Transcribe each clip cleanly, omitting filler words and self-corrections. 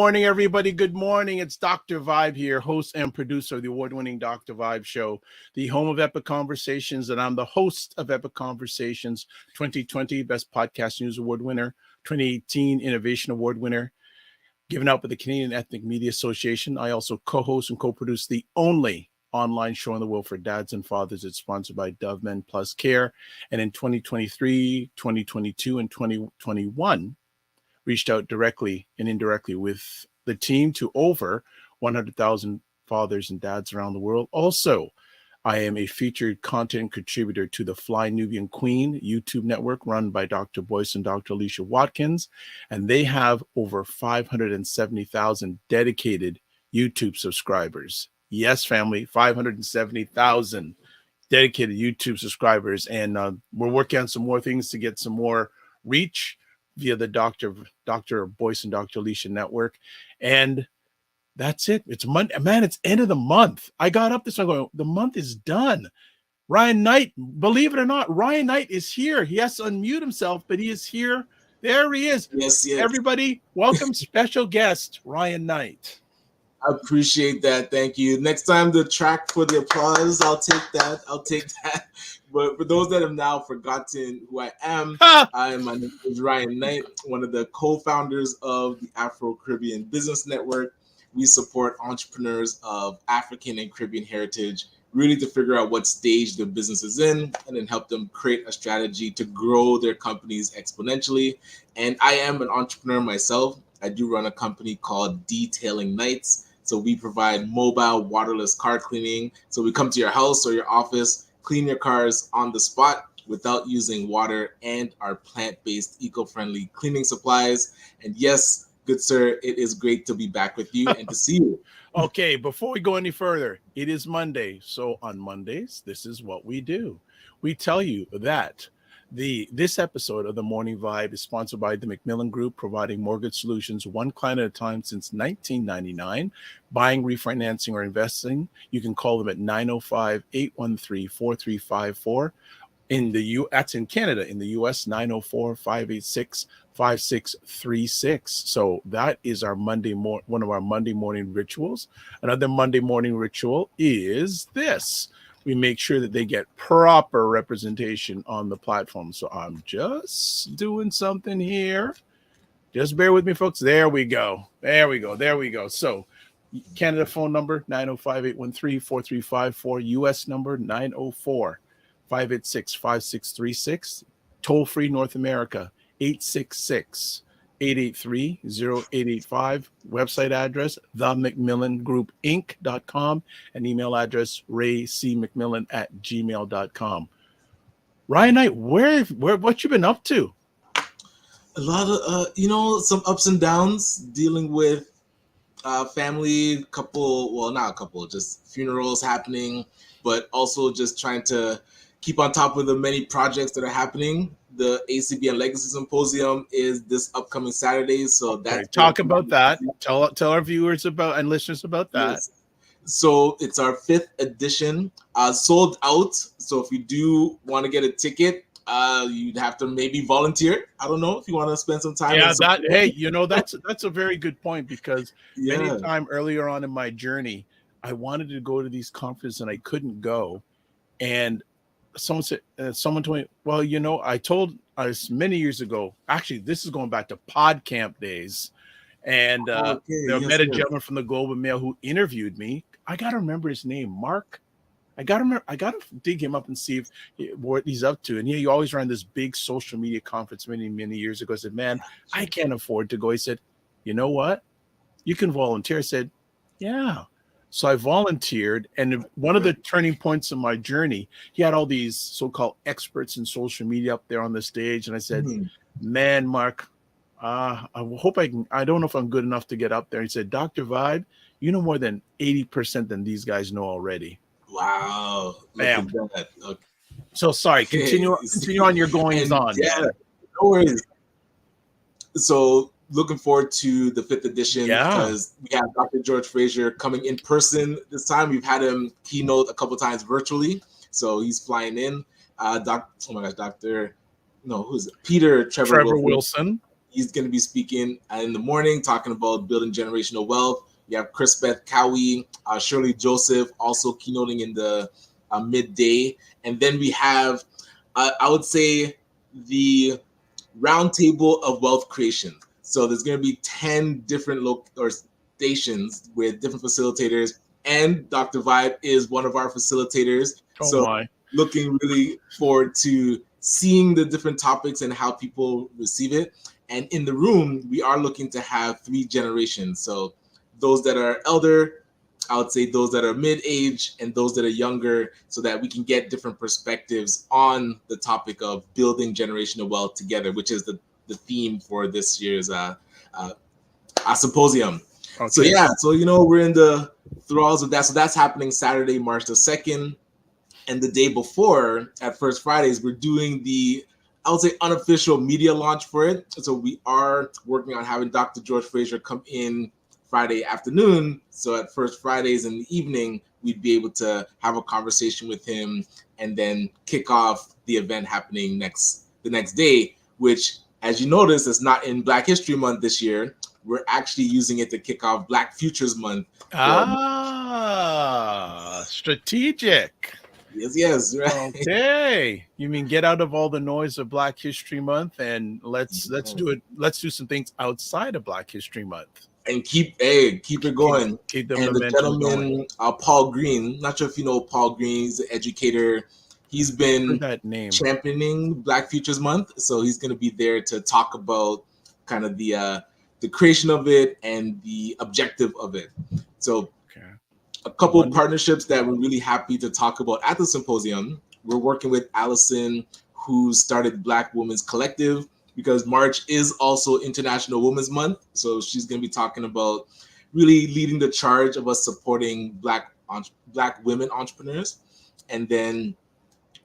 morning, everybody. Good morning. It's Dr. Vibe here, host and producer of the award-winning Dr. Vibe Show, the home of Epic Conversations, and I'm the host of Epic Conversations 2020 Best Podcast News Award winner, 2018 Innovation Award winner, given out by the Canadian Ethnic Media Association. I also co-host and co-produce the only online show in the world for dads and fathers. It's sponsored by Dove Men Plus Care. And in 2023, 2022, and 2021, reached out directly and indirectly with the team to over 100,000 fathers and dads around the world. Also, I am a featured content contributor to the Fly Nubian Queen YouTube network run by Dr. Boyce and Dr. Alicia Watkins, and they have over 570,000 dedicated YouTube subscribers. Yes, family, 570,000 dedicated YouTube subscribers, and we're working on some more things to get some more reach via the Dr. Boyce and Dr. Alicia network. And that's it. It's Monday. Man, it's end of the month. I got up this morning going, the month is done. Ryan Knight, believe it or not, Ryan Knight is here. He has to unmute himself, but he is here. There he is. Yes. Everybody, welcome special guest, Ryan Knight. I appreciate that. Thank you. Next time, the track for the applause, I'll take that. But for those that have now forgotten who I am, my name is Ryan Knight, one of the co-founders of the Afro Caribbean Business Network. We support entrepreneurs of African and Caribbean heritage, really to figure out what stage their business is in, and then help them create a strategy to grow their companies exponentially. And I am an entrepreneur myself. I do run a company called Detailing Nights. So we provide mobile waterless car cleaning. So we come to your house or your office, clean your cars on the spot without using water, and our plant-based eco-friendly cleaning supplies. And yes, good sir, it is great to be back with you and to see you. Okay, before we go any further, it is Monday. So on Mondays, this is what we do. We tell you that this episode of The Morning Vibe is sponsored by the Macmillan Group, providing mortgage solutions one client at a time since 1999. Buying, refinancing, or investing, you can call them at 905-813-4354. That's in Canada. In the US, 904-586-5636. So that is our one of our Monday morning rituals. Another Monday morning ritual is this. We make sure that they get proper representation on the platform. So I'm just doing something here. Just bear with me, folks. There we go. So Canada phone number, 905-813-4354. US number, 904-586-5636. Toll-free North America, 866-883-0885. Website address, themacmillangroupinc.com, and email address, raycmcmillan@gmail.com. Ryan Knight, what you been up to? A lot of, some ups and downs, dealing with family, just funerals happening, but also just trying to keep on top of the many projects that are happening. The ACBN Legacy Symposium is this upcoming Saturday, so that's talk about that. Tell our viewers about and listeners about that. Yes. So it's our 5th edition, sold out. So if you do want to get a ticket, you'd have to maybe volunteer. I don't know if you want to spend some time. Yeah, that's a very good point, because many time earlier on in my journey, I wanted to go to these conferences and I couldn't go, and someone told me, well, I many years ago, actually, this is going back to PodCamp days. And met a gentleman from the Globe and Mail who interviewed me. I got to remember his name, Mark. I got to dig him up and see what he's up to. And he always ran this big social media conference many, many years ago. I said, man, I can't afford to go. He said, you know what? You can volunteer. I said, yeah. So I volunteered, and one of the turning points in my journey, he had all these so-called experts in social media up there on the stage, and I said, man, Mark, I hope I can. I don't know if I'm good enough to get up there. He said, Dr. Vibe, you know more than 80% than these guys know already. Wow. Bam. Okay. So sorry, continue on your goings on. Yeah, no worries. So looking forward to the 5th edition because we have Dr. George Fraser coming in person this time. We've had him keynote a couple times virtually, so he's flying in. Peter Trevor Wilson. He's going to be speaking in the morning, talking about building generational wealth. You have Chris Beth Cowie, Shirley Joseph, also keynoting in the midday. And then we have, I would say, the roundtable of wealth creation. So there's going to be 10 different stations with different facilitators. And Dr. Vibe is one of our facilitators. Looking really forward to seeing the different topics and how people receive it. And in the room, we are looking to have 3 generations. So those that are elder, I would say those that are mid-age, and those that are younger, so that we can get different perspectives on the topic of building generational wealth together, which is the theme for this year's symposium. Okay. So we're in the thralls of that. So that's happening Saturday, March the 2nd. And the day before, at First Fridays, we're doing the, I would say, unofficial media launch for it. So we are working on having Dr. George Fraser come in Friday afternoon. So at First Fridays in the evening, we'd be able to have a conversation with him and then kick off the event happening the next day, which, as you notice, is not in Black History Month this year. We're actually using it to kick off Black Futures Month. Strategic. Yes, right. Okay. You mean get out of all the noise of Black History Month and let's do it. Let's do some things outside of Black History Month. And keep it going. Keep the and the gentleman, Paul Green, not sure if you know Paul Green, he's an educator. He's been championing Black Futures Month. So he's going to be there to talk about kind of the creation of it and the objective of it. So a couple of partnerships that we're really happy to talk about at the symposium. We're working with Allison, who started Black Women's Collective, because March is also International Women's Month. So she's going to be talking about really leading the charge of us supporting Black women entrepreneurs. And then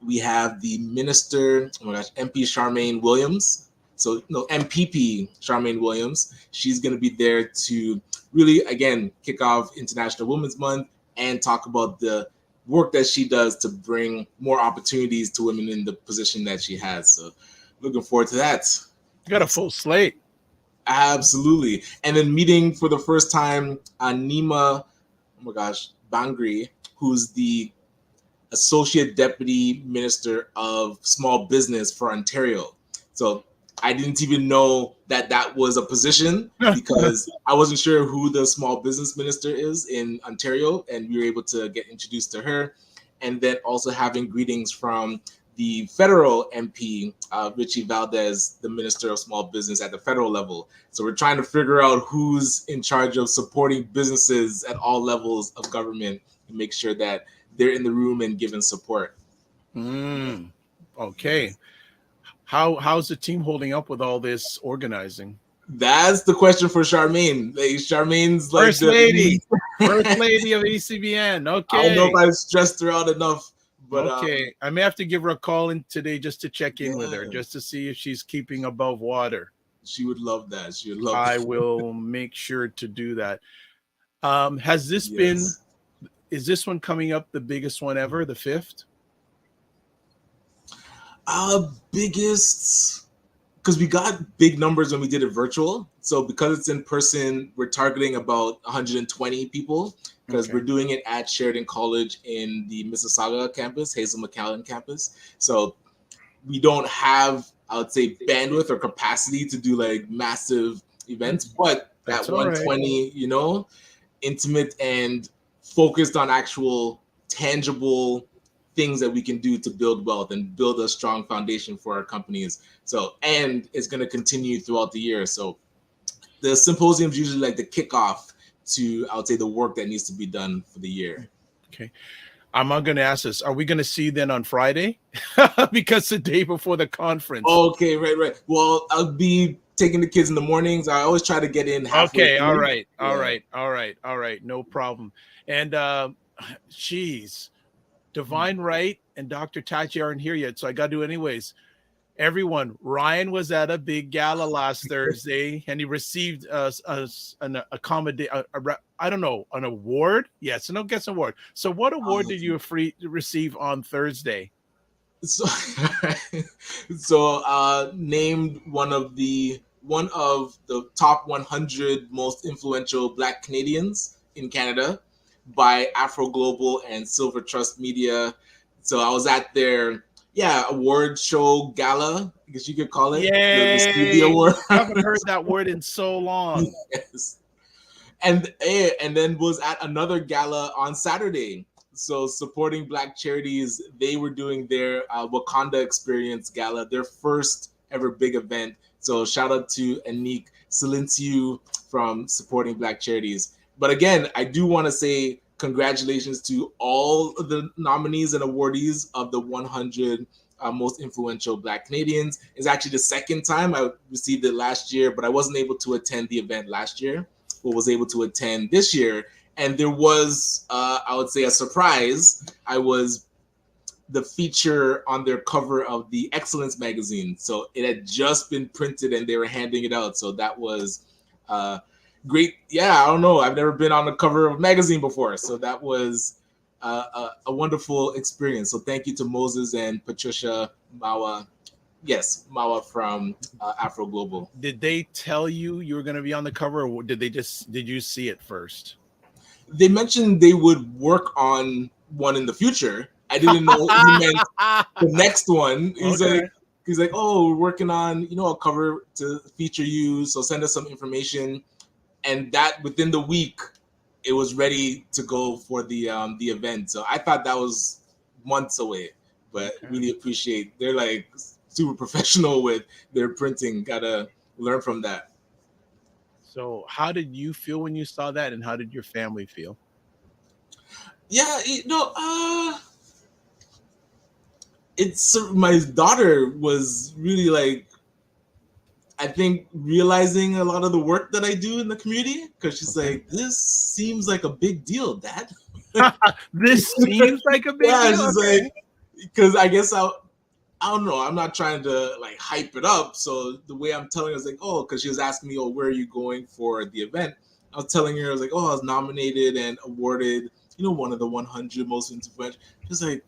we have the minister, MP Charmaine Williams. So MPP Charmaine Williams. She's going to be there to really, again, kick off International Women's Month and talk about the work that she does to bring more opportunities to women in the position that she has. So looking forward to that. You got a full slate. Absolutely. And then meeting for the first time Nima, Bangri, who's the Associate Deputy Minister of Small Business for Ontario. So I didn't even know that was a position because I wasn't sure who the small business minister is in Ontario, and we were able to get introduced to her. And then also having greetings from the federal MP, Richie Valdez, the Minister of Small Business at the federal level. So we're trying to figure out who's in charge of supporting businesses at all levels of government and make sure that they're in the room and giving support. Okay. How's the team holding up with all this organizing? That's the question for Charmaine. Charmaine's like First lady of ACBN. Okay. I don't know if I've stressed her out enough, but okay. I may have to give her a call in today just to check in with her, just to see if she's keeping above water. She would love that. She would love. I will make sure to do that. Has this been? Is this one coming up the biggest one ever? The 5th? Biggest, because we got big numbers when we did it virtual. So because it's in person, we're targeting about 120 people because we're doing it at Sheridan College in the Mississauga campus, Hazel McCallan campus. So we don't have, I would say, bandwidth or capacity to do like massive events, but that 120, intimate and focused on actual tangible things that we can do to build wealth and build a strong foundation for our companies. So, and it's going to continue throughout the year. So the symposium is usually like the kickoff to, I would say, the work that needs to be done for the year. Okay. I'm not going to ask this. Are we going to see you then on Friday? Because the day before the conference. Okay, right. Well, I'll be taking the kids in the mornings. I always try to get in halfway through. All right. No problem. And Divine Wright and Dr. Tachi aren't here yet, so I got to do it anyways. Everyone, Ryan was at a big gala last Thursday, and he received an award. Yes, an award. So, what award did you receive on Thursday? So named one of the one of the top 100 most influential Black Canadians in Canada by Afro Global and Silver Trust Media. So I was at their award show gala, I guess you could call it. The Stevie Yay! Award. I haven't heard that word in so long. Yes. And then was at another gala on Saturday. So supporting Black charities, they were doing their Wakanda Experience Gala, their first ever big event. So shout out to Anik Silencio from supporting Black charities. But again, I do want to say congratulations to all of the nominees and awardees of the 100 most influential Black Canadians. It's actually the second time. I received it last year, but I wasn't able to attend the event last year, but was able to attend this year. And there was, I would say, a surprise. I was the feature on their cover of the Excellence magazine. So it had just been printed and they were handing it out. So that was great. Yeah, I don't know. I've never been on the cover of a magazine before. So that was a wonderful experience. So thank you to Moses and Patricia Mawa. Yes, Mawa from Afro Global. Did they tell you were going to be on the cover, or did you see it first? They mentioned they would work on one in the future. I didn't know he meant the next one. He's like, oh, we're working on, a cover to feature you. So send us some information. And that within the week, it was ready to go for the event. So I thought that was months away, but really appreciate. They're like super professional with their printing. Gotta learn from that. So how did you feel when you saw that, and how did your family feel? Yeah, it's my daughter was really like, I think, realizing a lot of the work that I do in the community, because she's like, this seems like a big deal, Dad. This seems like a big deal. She's like, because I guess I don't know. I'm not trying to like hype it up. So the way I'm telling her is like, oh, because she was asking me, oh, where are you going for the event? I was telling her, I was like, oh, I was nominated and awarded, one of the 100 most influential. She's like,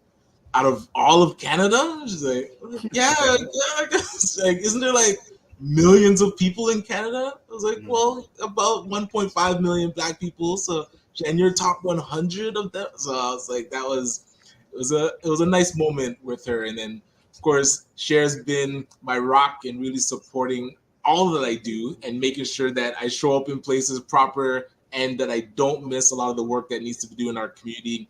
out of all of Canada? She's like, yeah, I guess. Like, isn't there like millions of people in Canada? I was like, well, about 1.5 million Black people. So, and you're top 100 of them. So I was like, it was a nice moment with her. And then, of course, Cher's been my rock in really supporting all that I do and making sure that I show up in places proper and that I don't miss a lot of the work that needs to be done in our community,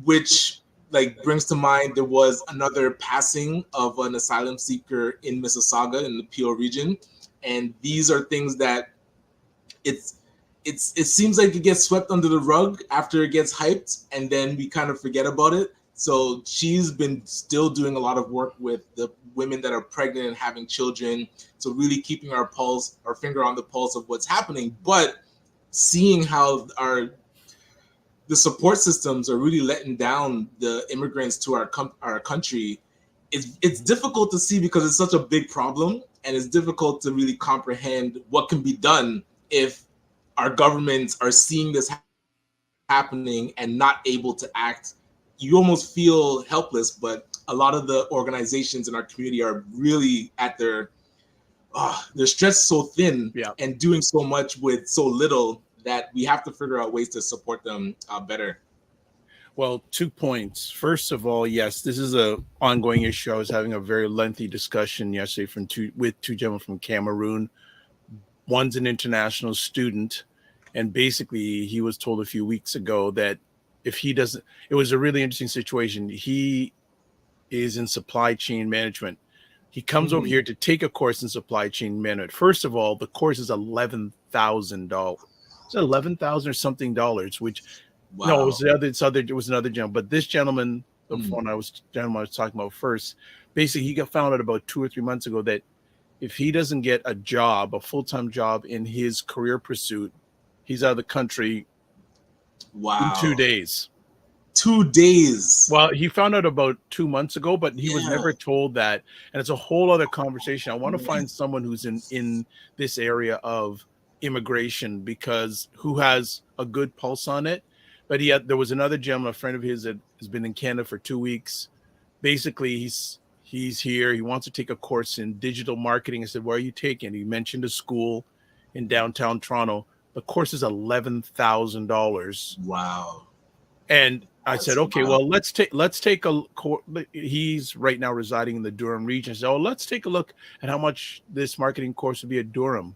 which like brings to mind there was another passing of an asylum seeker in Mississauga in the Peel region. And these are things that it seems like it gets swept under the rug after it gets hyped, and then we kind of forget about it. So she's been still doing a lot of work with the women that are pregnant and having children. So really keeping our finger on the pulse of what's happening, but seeing how the support systems are really letting down the immigrants to our country. It's difficult to see because it's such a big problem, and it's difficult to really comprehend what can be done if our governments are seeing this happening and not able to act. You almost feel helpless, but a lot of the organizations in our community are really at they're stretched so thin and doing so much with so little that we have to figure out ways to support them better. Well, 2 points. First of all, yes, this is a ongoing issue. I was having a very lengthy discussion yesterday with two gentlemen from Cameroon. One's an international student, and basically he was told a few weeks ago that if he doesn't, it was a really interesting situation. He is in supply chain management. He comes over here to take a course in supply chain management. First of all, the course is $11,000. It's $11,000 or something dollars, which no, it was another gentleman. But this gentleman, the one I was talking about first, basically he got found out about 2 or 3 months ago that if he doesn't get a job, a full-time job in his career pursuit, he's out of the country in 2 days. 2 days. Well, he found out about 2 months ago, but he was never told that. And it's a whole other conversation. I want to find someone who's in this area of immigration who has a good pulse on it. But there was another gentleman, a friend of his that has been in Canada for 2 weeks. Basically, He's here. He wants to take a course in digital marketing. I said, where are you taking? He mentioned a school in downtown Toronto. The course is $11,000. Wow. And I said, okay, well, let's take a. He's right now residing in the Durham region. So let's take a look at how much this marketing course would be at Durham.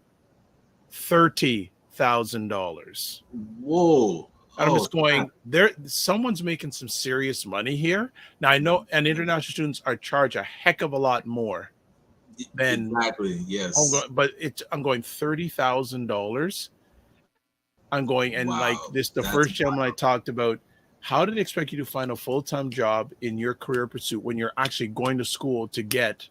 $30,000. Whoa. And I'm just going there. Someone's making some serious money here. Now I know, and international students are charged a heck of a lot more than exactly. Yes. I'm going $30,000. I'm going, and wow. like this, the first gentleman I talked about. How did they expect you to find a full-time job in your career pursuit when you're actually going to school to get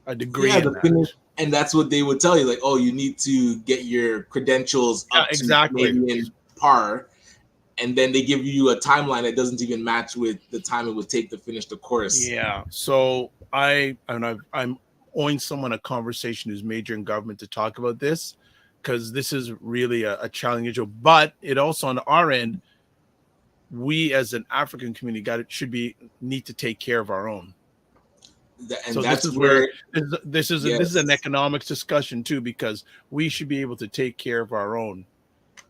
a degree in that? And that's what they would tell you, like, oh, you need to get your credentials up to Canadian par, and then they give you a timeline that doesn't even match with the time it would take to finish the course. Yeah. So I'm owing someone a conversation who's major in government to talk about this, because this is really a challenging issue. But it also on our end, we as an African community need to take care of our own. And so that's this is an economics discussion too, because we should be able to take care of our own.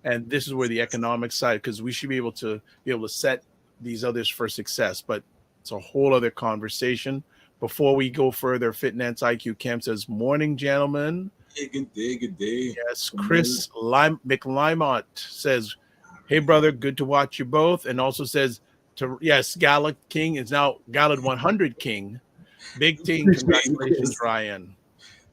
And this is where the economic side, because we should be able to set these others for success. But it's a whole other conversation. Before we go further, Fitness IQ Camp says, morning, gentlemen. Hey, good day, good day. Yes, Chris McLimont says, hey, brother, good to watch you both. And also says, Gala King is now Gala 100 King. Big team. Congratulations, Ryan.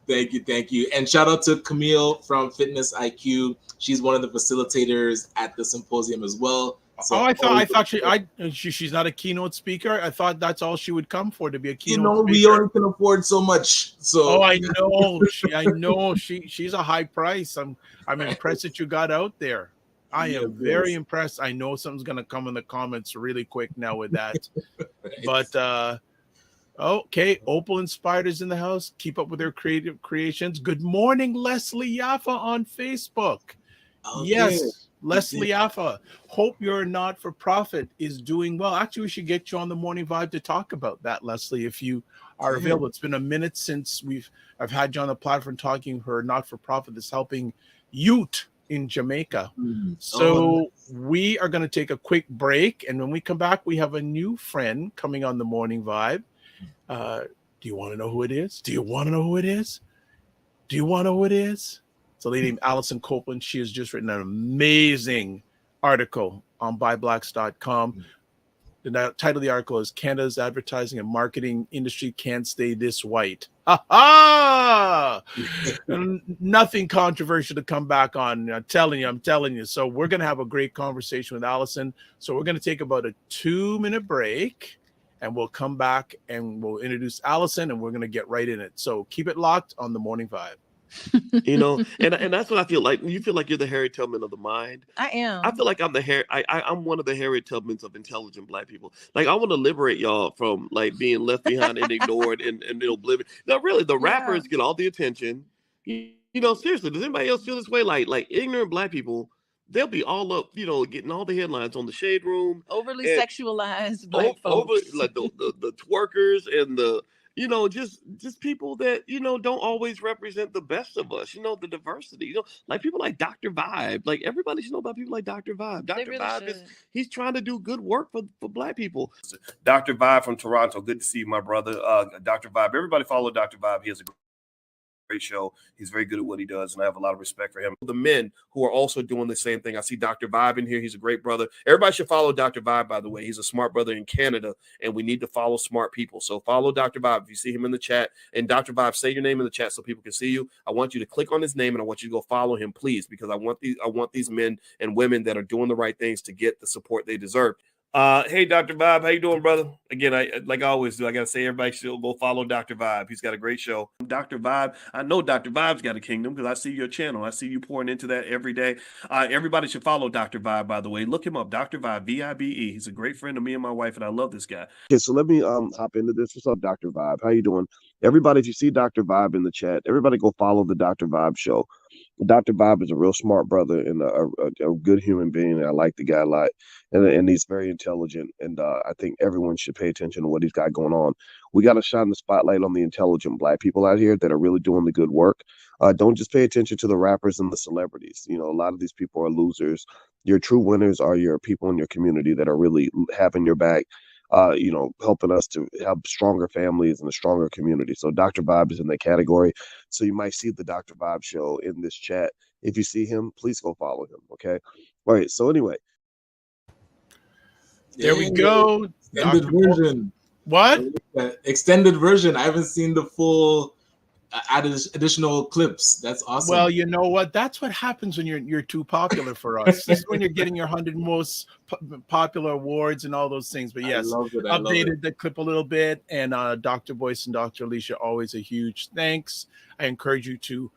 Thank you. And shout out to Camille from Fitness IQ. She's one of the facilitators at the symposium as well. So I thought she's not a keynote speaker. I thought that's all she would come for, to be a keynote speaker. We only can afford so much. So I know. She's a high price. I'm impressed that you got out there. I am very impressed. I know something's gonna come in the comments really quick now with that. But okay, Opal Inspired is in the house. Keep up with their creative creations. Good morning, Leslie Yaffa on Facebook. Okay. Yes, Leslie Yaffa. Hope your not-for-profit is doing well. Actually, we should get you on the Morning Vibe to talk about that, Leslie, if you are available. It's been a minute since I've had you on the platform talking her not-for-profit that's helping youth in Jamaica. So we are going to take a quick break, and when we come back, we have a new friend coming on the Morning Vibe. Do you want to know who it is? It's a lady named Alison Copeland. She has just written an amazing article on buyblacks.com. The title of the article is Canada's Advertising and Marketing Industry Can't Stay This White. Nothing controversial to come back on. I'm telling you. So we're going to have a great conversation with Allison. So we're going to take about a 2-minute break, and we'll come back and we'll introduce Allison, and we're going to get right in it. So keep it locked on the Morning Vibe. And that's what I feel like. You feel like you're the Harriet Tubman of the mind. I am. I feel like I'm I'm one of the Harriet Tubmans of intelligent Black people. Like, I want to liberate y'all from like being left behind and ignored and oblivion. Now, really, the rappers get all the attention. Seriously, does anybody else feel this way? Like ignorant Black people, they'll be all up, getting all the headlines on the Shade Room. Overly sexualized Black folks. Like the twerkers and the just people that, don't always represent the best of us, the diversity, like people like Dr. Vibe. Like, everybody should know about people like Dr. Vibe. Dr. Vibe he's trying to do good work for Black people. Dr. Vibe from Toronto. Good to see you, my brother. Dr. Vibe. Everybody follow Dr. Vibe. He has a great show. He's very good at what he does, and I have a lot of respect for him. The men who are also doing the same thing. I see Dr. Vibe in here. He's a great brother. Everybody should follow Dr. Vibe, by the way. He's a smart brother in Canada, and we need to follow smart people. So follow Dr. Vibe. If you see him in the chat, and Dr. Vibe, say your name in the chat so people can see you. I want you to click on his name, and I want you to go follow him, please, because I want these men and women that are doing the right things to get the support they deserve. Hey, Dr. Vibe, how you doing, brother? Again, like I always do, I got to say everybody should go follow Dr. Vibe. He's got a great show. Dr. Vibe, I know Dr. Vibe's got a kingdom because I see your channel. I see you pouring into that every day. Everybody should follow Dr. Vibe, by the way. Look him up, Dr. Vibe, V-I-B-E. He's a great friend of me and my wife, and I love this guy. Okay, so let me hop into this. What's up, Dr. Vibe? How you doing? Everybody, if you see Dr. Vibe in the chat, everybody go follow the Dr. Vibe show. Dr. Bob is a real smart brother and a good human being. I like the guy a lot, and he's very intelligent. And I think everyone should pay attention to what he's got going on. We got to shine the spotlight on the intelligent Black people out here that are really doing the good work. Don't just pay attention to the rappers and the celebrities. You know, a lot of these people are losers. Your true winners are your people in your community that are really having your back. You know, helping us to have stronger families and a stronger community. So Dr. Bob is in that category. So you might see the Dr. Bob show in this chat. If you see him, please go follow him. Okay. All right. So anyway. There we go. Extended version. What? Extended version. I haven't seen the full added additional clips. That's awesome. Well, you know what? That's what happens when you're too popular for us. This is when you're getting your 100 most popular awards and all those things. But yes, updated the clip a little bit. And Dr. Boyce and Dr. Alicia, always a huge thanks. I encourage you to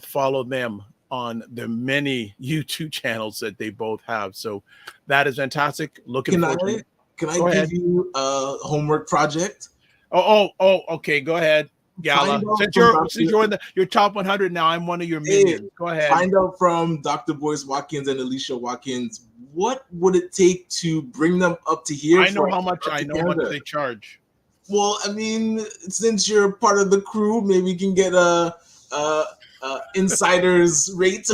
follow them on the many YouTube channels that they both have. So that is fantastic. Looking forward. Can I give you a homework project? Oh, okay. Go ahead. Gala, since you're in your top 100 now, I'm one of your minions. Go ahead. Find out from Dr. Boyce Watkins and Alicia Watkins, what would it take to bring them up to here? I know how much they charge. Well, I mean, since you're part of the crew, maybe you can get a insider's rate.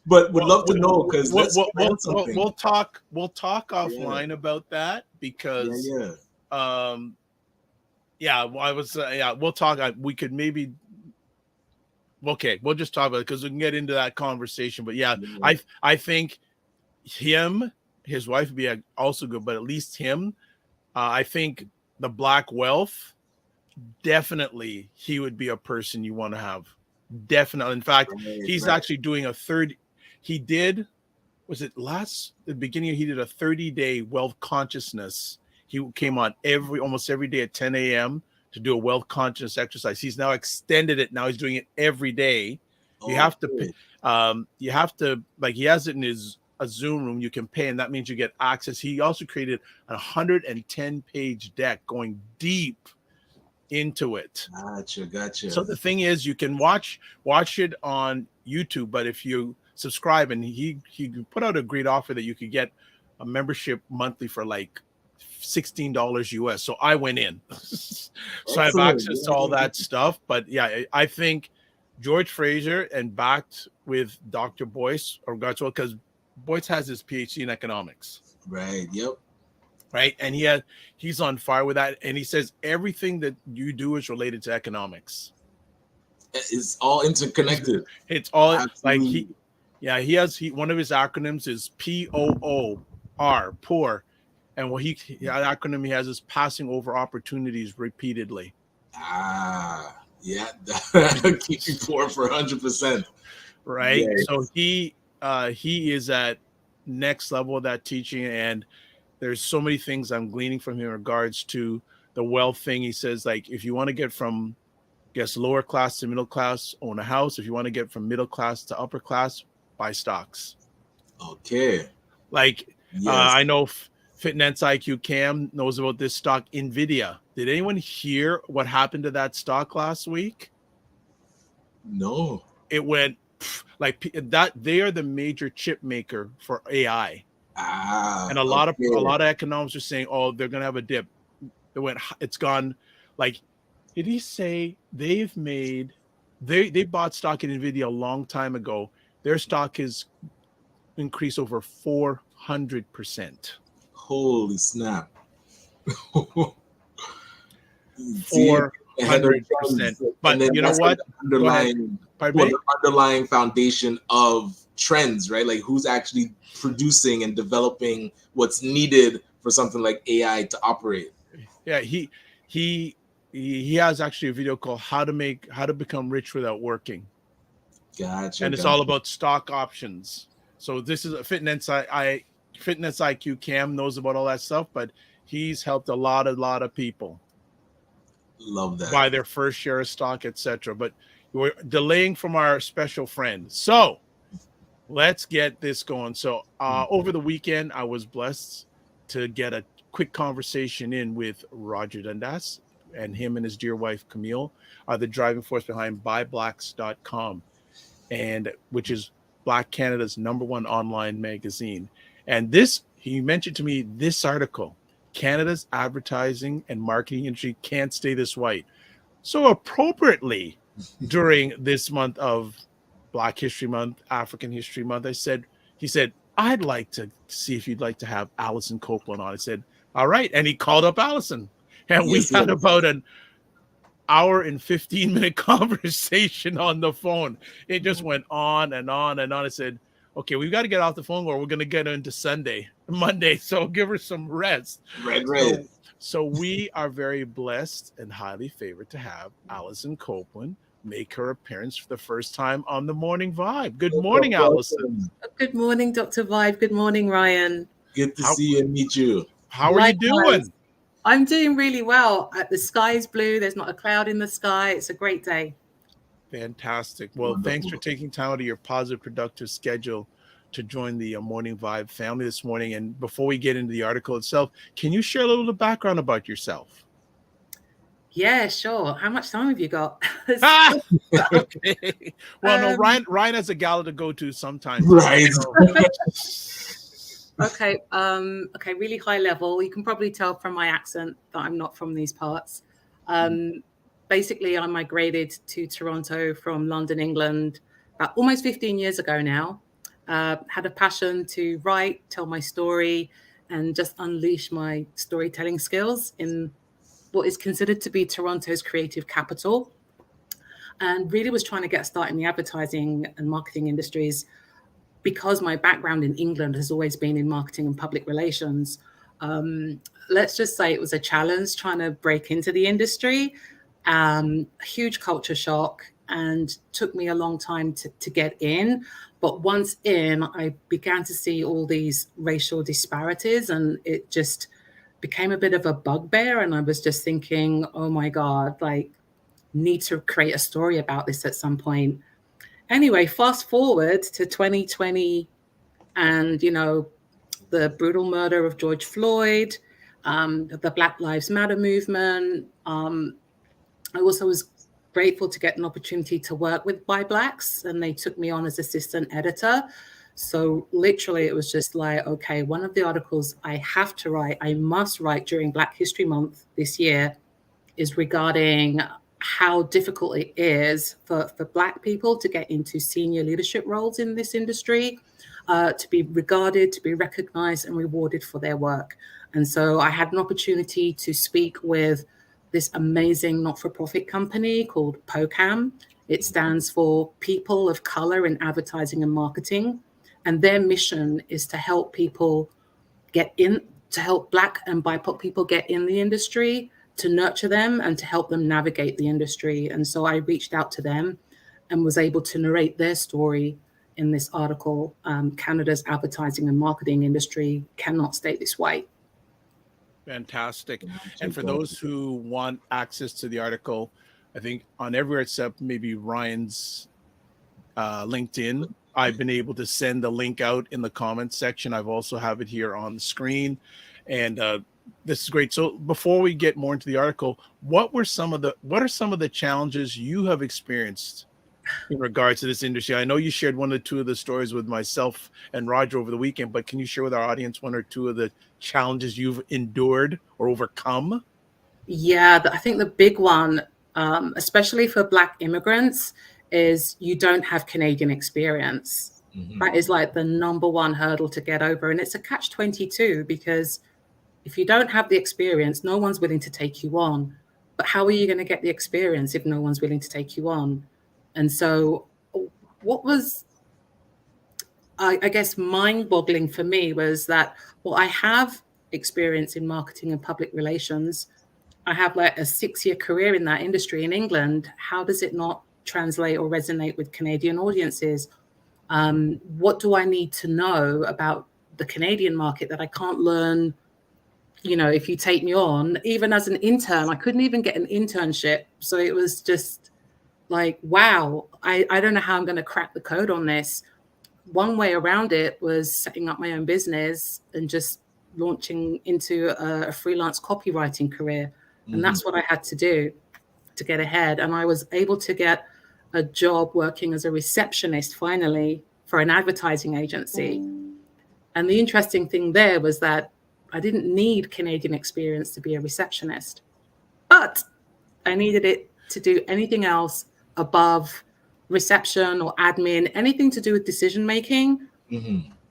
But would love to know, because we'll talk offline about that, because we'll talk. We could maybe. Okay, we'll just talk about it because we can get into that conversation. But I think his wife would be also good, but at least him. I think the Black Wealth, definitely he would be a person you want to have. Definitely. In fact, he's actually doing a third. He did. Was it the beginning? He did a 30-day wealth consciousness. He came on almost every day at 10 a.m. to do a wealth conscious exercise. He's now extended it. Now he's doing it every day. You have to like, he has it in a Zoom room. You can pay, and that means you get access. He also created a 110-page deck going deep into it. Gotcha. So the thing is, you can watch it on YouTube, but if you subscribe, and he put out a great offer that you could get a membership monthly for like $16 US. So I went in. So I have access to all that stuff. But yeah, I think George Fraser, and backed with Dr. Boyce, or Godswell, because Boyce has his PhD in economics. Right. Yep. Right. And he's on fire with that. And he says everything that you do is related to economics. It's all interconnected. It's all Absolutely. like he has one of his acronyms is POOR, poor. And the acronym he has is passing over opportunities repeatedly. Yeah. Keep you poor for 100%. Right. Yes. So he is at next level of that teaching, and there's so many things I'm gleaning from him in regards to the wealth thing. He says, like, if you want to get from, lower class to middle class, own a house. If you want to get from middle class to upper class, buy stocks. Okay. Like, I know Fitness IQ Cam knows about this stock, Nvidia. Did anyone hear what happened to that stock last week? No. It went like that. They are the major chip maker for AI. And a lot of economists are saying, oh, they're gonna have a dip. It's gone. Like, did he say they bought stock in Nvidia a long time ago? Their stock has increased over 400%. Holy snap. 400%. But you know what? The underlying foundation of trends, right? Like, who's actually producing and developing what's needed for something like AI to operate. Yeah, he has actually a video called How to Become Rich Without Working. Gotcha. And it's all about stock options. So this is a Fitness IQ Cam knows about all that stuff, but he's helped a lot of people. Love that. Buy their first share of stock, etc. But we're delaying from our special friend. So let's get this going. So over the weekend, I was blessed to get a quick conversation in with Roger Dundas, and him and his dear wife, Camille, are the driving force behind buyblacks.com. and which is Black Canada's #1 online magazine. And this, he mentioned to me this article, Canada's advertising and marketing industry can't stay this white. So appropriately, during this month of Black History Month, African History Month, he said, I'd like to see if you'd like to have Alison Copeland on. I said, all right. And he called up Allison. And we had about an hour and 15-minute conversation on the phone. It just went on and on and on. I said, okay, we've got to get off the phone or we're going to get into Monday. So give her some rest. Right. So we are very blessed and highly favored to have Alison Copeland make her appearance for the first time on the Morning Vibe. Good morning, Allison. Good morning, Dr. Vibe. Good morning, Ryan. Good to see you and meet you. How are you doing? I'm doing really well. The sky is blue. There's not a cloud in the sky. It's a great day. Fantastic. Well, thanks for taking time out of your positive, productive schedule to join the Morning Vibe family this morning. And before we get into the article itself, can you share a little bit of background about yourself? Yeah, sure. How much time have you got? Okay. Well, no, Ryan has a gala to go to sometimes. Right. Okay. Okay. Really high level. You can probably tell from my accent that I'm not from these parts. Basically, I migrated to Toronto from London, England, about almost 15 years ago now. Had a passion to write, tell my story, and just unleash my storytelling skills in what is considered to be Toronto's creative capital. And really was trying to get started in the advertising and marketing industries because my background in England has always been in marketing and public relations. Let's just say it was a challenge trying to break into the industry. Huge culture shock, and took me a long time to get in. But once in, I began to see all these racial disparities, and it just became a bit of a bugbear. And I was just thinking, oh my God, like, need to create a story about this at some point. Anyway, fast forward to 2020 and, the brutal murder of George Floyd, the Black Lives Matter movement. I also was grateful to get an opportunity to work with By Blacks, and they took me on as assistant editor. So literally it was just like, okay, one of the articles I have to write, I must write during Black History Month this year, is regarding how difficult it is for Black people to get into senior leadership roles in this industry, to be regarded, to be recognized and rewarded for their work. And so I had an opportunity to speak with this amazing not-for-profit company called POCAM. It stands for People of Color in Advertising and Marketing. And their mission is to help people get in, to help Black and BIPOC people get in the industry, to nurture them and to help them navigate the industry. And so I reached out to them and was able to narrate their story in this article, Canada's advertising and marketing industry cannot stay this way. Fantastic. And for those who want access to the article, I think on everywhere except maybe Ryan's LinkedIn, I've been able to send the link out in the comments section. I've also have it here on the screen. And this is great. So before we get more into the article, what are some of the challenges you have experienced in regards to this industry? I know you shared one or two of the stories with myself and Roger over the weekend, but can you share with our audience one or two of the challenges you've endured or overcome? Yeah, I think the big one, especially for Black immigrants, is you don't have Canadian experience. Mm-hmm. That is like the number one hurdle to get over. And it's a catch-22 because if you don't have the experience, no one's willing to take you on. But how are you going to get the experience if no one's willing to take you on? And so what was, I guess, mind-boggling for me was that, well, I have experience in marketing and public relations. I have like a 6-year career in that industry in England. How does it not translate or resonate with Canadian audiences? What do I need to know about the Canadian market that I can't learn? If you take me on, even as an intern, I couldn't even get an internship. So it was just like, wow, I don't know how I'm going to crack the code on this. One way around it was setting up my own business and just launching into a freelance copywriting career. And that's what I had to do to get ahead. And I was able to get a job working as a receptionist finally for an advertising agency. And the interesting thing there was that I didn't need Canadian experience to be a receptionist, but I needed it to do anything else above reception or admin, anything to do with decision making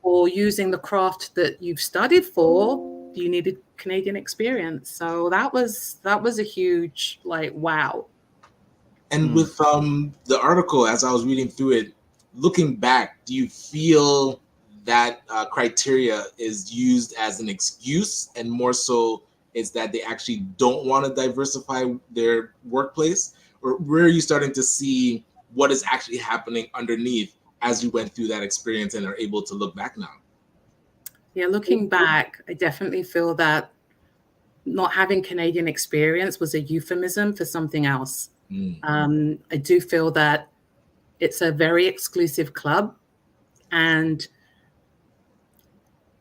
or using the craft that you've studied for. You needed Canadian experience. So that was a huge, like, wow. And with the article, as I was reading through it, looking back, do you feel that criteria is used as an excuse, and more so is that they actually don't want to diversify their workplace? Or where are you starting to see what is actually happening underneath as you went through that experience and are able to look back now? Yeah, looking back, I definitely feel that not having Canadian experience was a euphemism for something else. I do feel that it's a very exclusive club, and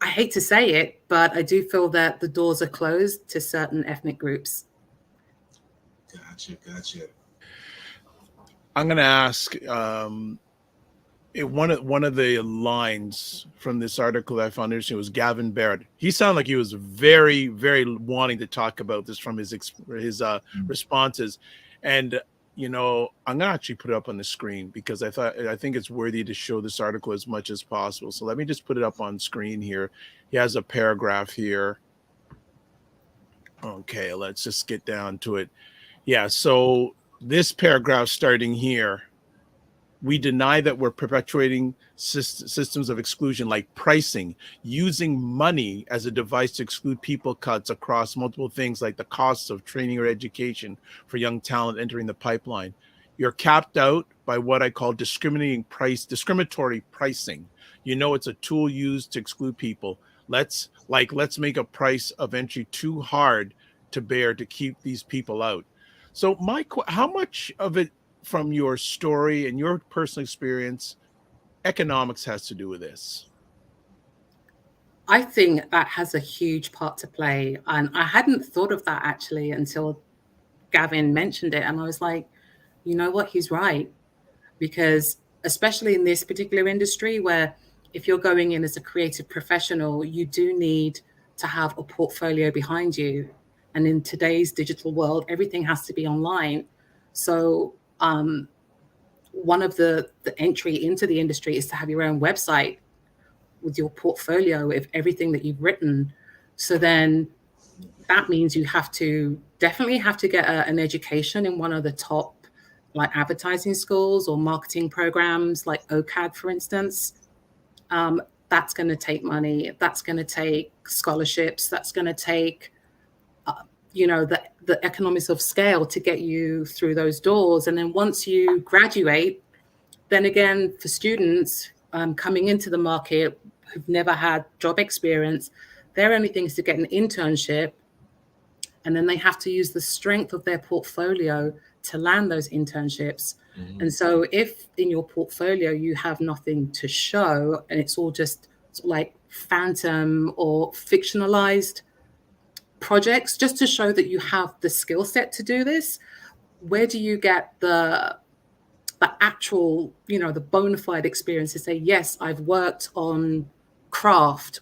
I hate to say it, but I do feel that the doors are closed to certain ethnic groups. Gotcha. I'm going to ask one of the lines from this article that I found interesting was Gavin Barrett. He sounded like he was very, very wanting to talk about this from his responses. And, you know, I'm going to actually put it up on the screen because I think it's worthy to show this article as much as possible. So let me just put it up on screen here. He has a paragraph here. Okay, let's just get down to it. Yeah, so this paragraph starting here, we deny that we're perpetuating systems of exclusion like pricing, using money as a device to exclude people cuts across multiple things like the costs of training or education for young talent entering the pipeline. You're capped out by what I call discriminatory pricing. You know, it's a tool used to exclude people. Let's make a price of entry too hard to bear to keep these people out. So how much of it from your story and your personal experience, economics has to do with this? I think that has a huge part to play. And I hadn't thought of that actually until Gavin mentioned it. And I was like, you know what, he's right. Because especially in this particular industry where if you're going in as a creative professional, you do need to have a portfolio behind you. And in today's digital world, everything has to be online. So one of the entry into the industry is to have your own website with your portfolio of everything that you've written. So then that means you definitely have to get an education in one of the top like advertising schools or marketing programs like OCAD, for instance. That's going to take money. That's going to take scholarships. That's going to take the economies of scale to get you through those doors. And then once you graduate, then again, for students coming into the market who've never had job experience, their only thing is to get an internship. And then they have to use the strength of their portfolio to land those internships. And so if in your portfolio you have nothing to show and it's all just sort of like phantom or fictionalized projects just to show that you have the skill set to do this, where do you get the actual, the bona fide experience to say, yes, I've worked on craft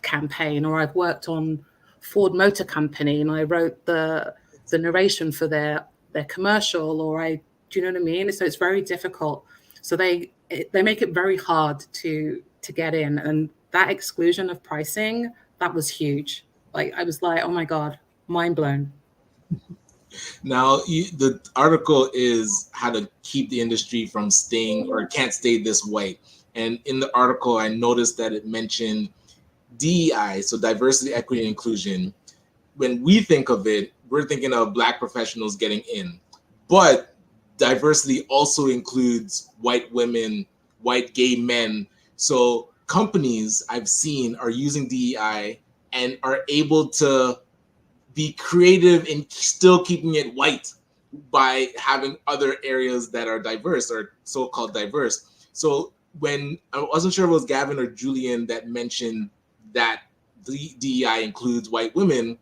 campaign, or I've worked on Ford Motor Company and I wrote the narration for their commercial, or do you know what I mean? So it's very difficult. So they make it very hard to get in, and that exclusion of pricing, that was huge. Like, I was like, oh my God, mind blown. Now, the article is how to keep the industry from staying or can't stay this way. And in the article, I noticed that it mentioned DEI, so diversity, equity, and inclusion. When we think of it, we're thinking of Black professionals getting in. But diversity also includes white women, white gay men. So companies I've seen are using DEI and are able to be creative and still keeping it white by having other areas that are diverse or so-called diverse. So when I wasn't sure if it was Gavin or Julian that mentioned that the DEI includes white women,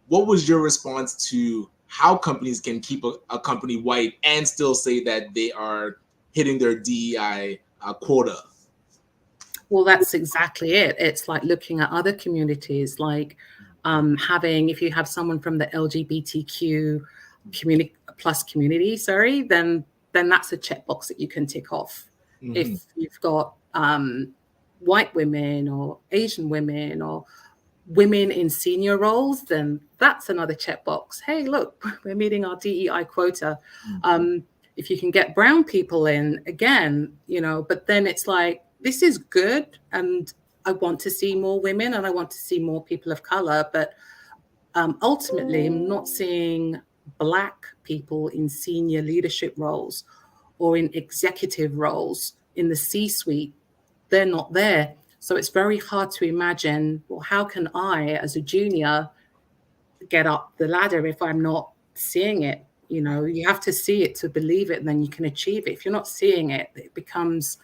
what was your response to how companies can keep a company white and still say that they are hitting their DEI quota. Well, that's exactly it. It's like looking at other communities, like if you have someone from the LGBTQ community, then that's a checkbox that you can tick off. Mm-hmm. If you've got white women or Asian women or women in senior roles, then that's another checkbox. Hey, look, we're meeting our DEI quota. Mm-hmm. If you can get brown people in, again, but then it's like, this is good, and I want to see more women and I want to see more people of color, but ultimately I'm not seeing Black people in senior leadership roles or in executive roles in the C-suite. They're not there. So it's very hard to imagine, well, how can I, as a junior, get up the ladder if I'm not seeing it? You have to see it to believe it, and then you can achieve it. If you're not seeing it, it becomes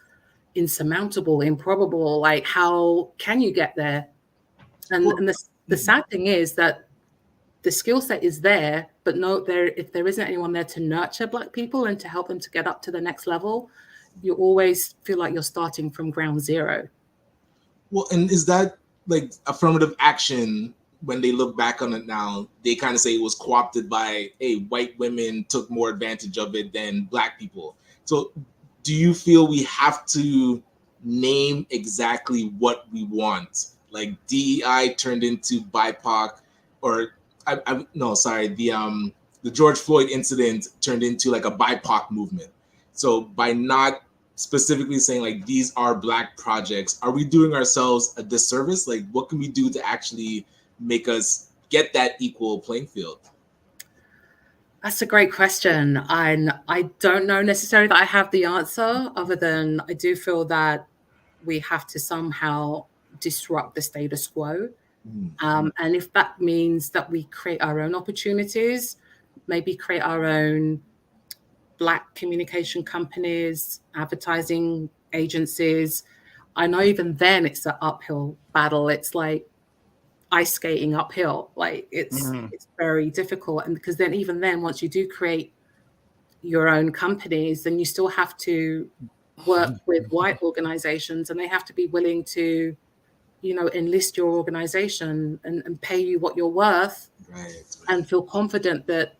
insurmountable, improbable. Like, how can you get there? And the sad thing is that the skill set is there, but if there isn't anyone there to nurture Black people and to help them to get up to the next level, you always feel like you're starting from ground zero. Well, and is that like affirmative action? When they look back on it now, they kind of say it was co-opted by, hey, white women took more advantage of it than Black people. So do you feel we have to name exactly what we want? Like DEI turned into BIPOC, or the George Floyd incident turned into like a BIPOC movement. So by not specifically saying like these are Black projects, are we doing ourselves a disservice? Like, what can we do to actually make us get that equal playing field? That's a great question. And I don't know necessarily that I have the answer, other than I do feel that we have to somehow disrupt the status quo. Mm-hmm. And if that means that we create our own opportunities, maybe create our own Black communication companies, advertising agencies, I know even then it's an uphill battle. It's like ice skating uphill. Like it's very difficult. And because then even then, once you do create your own companies, then you still have to work with white organizations, and they have to be willing to, enlist your organization and pay you what you're worth, right. And feel confident that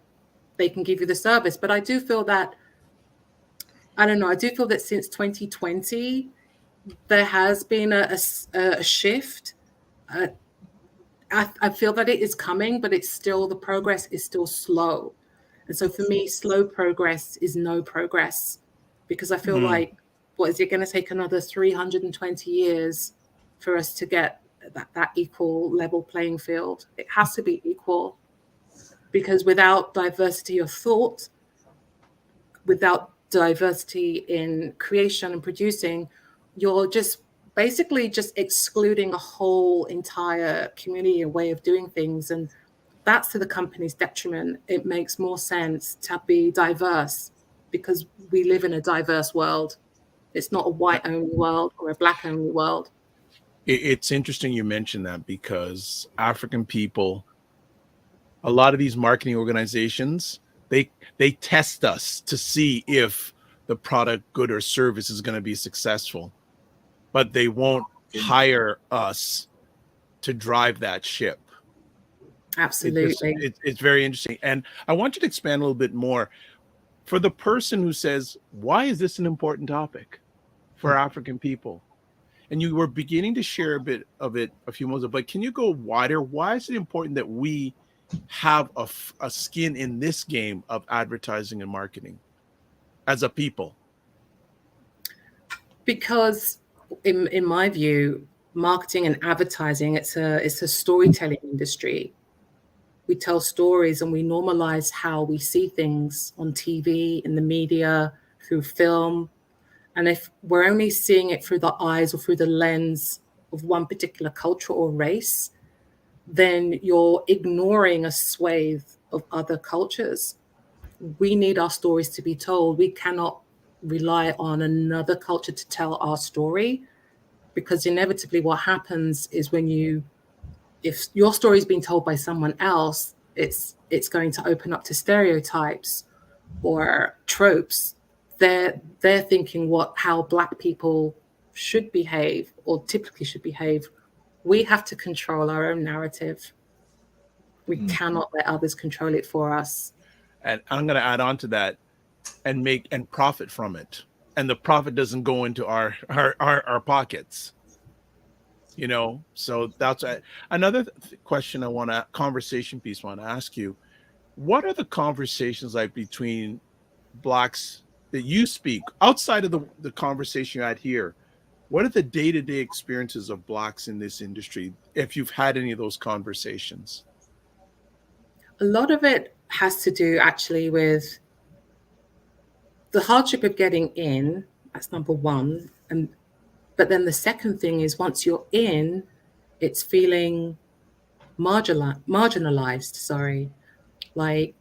they can give you the service. But I do feel that, I don't know, I do feel that since 2020, there has been a shift. I feel that it is coming, but the progress is still slow. And so for me, slow progress is no progress, because I feel like, what is it going to take another 320 years for us to get that equal level playing field? It has to be equal, because without diversity of thought, without diversity in creation and producing, you're just basically just excluding a whole entire community, a way of doing things. And that's to the company's detriment. It makes more sense to be diverse, because we live in a diverse world. It's not a white only world or a Black only world. It's interesting you mentioned that, because African people, a lot of these marketing organizations, they test us to see if the product, good or service is going to be successful, but they won't hire us to drive that ship. Absolutely. It's very interesting. And I want you to expand a little bit more for the person who says, why is this an important topic for African people? And you were beginning to share a bit of it a few months ago, but can you go wider? Why is it important that we have a skin in this game of advertising and marketing as a people? Because in my view, marketing and advertising, it's a storytelling industry. We tell stories and we normalize how we see things on TV, in the media, through film. And if we're only seeing it through the eyes or through the lens of one particular culture or race, then you're ignoring a swathe of other cultures. We need our stories to be told. We cannot rely on another culture to tell our story, because inevitably what happens is if your story is being told by someone else, it's going to open up to stereotypes or tropes. They're thinking how Black people should behave or typically should behave. We have to control our own narrative. We cannot let others control it for us. And I'm going to add on to that and profit from it. And the profit doesn't go into our pockets. You know, so that's another question conversation piece I want to ask you. What are the conversations like between Blacks that you speak outside of the conversation you had here? What are the day-to-day experiences of Blacks in this industry, if you've had any of those conversations? A lot of it has to do actually with the hardship of getting in. That's number one. But then the second thing is, once you're in, it's feeling marginalized. Like,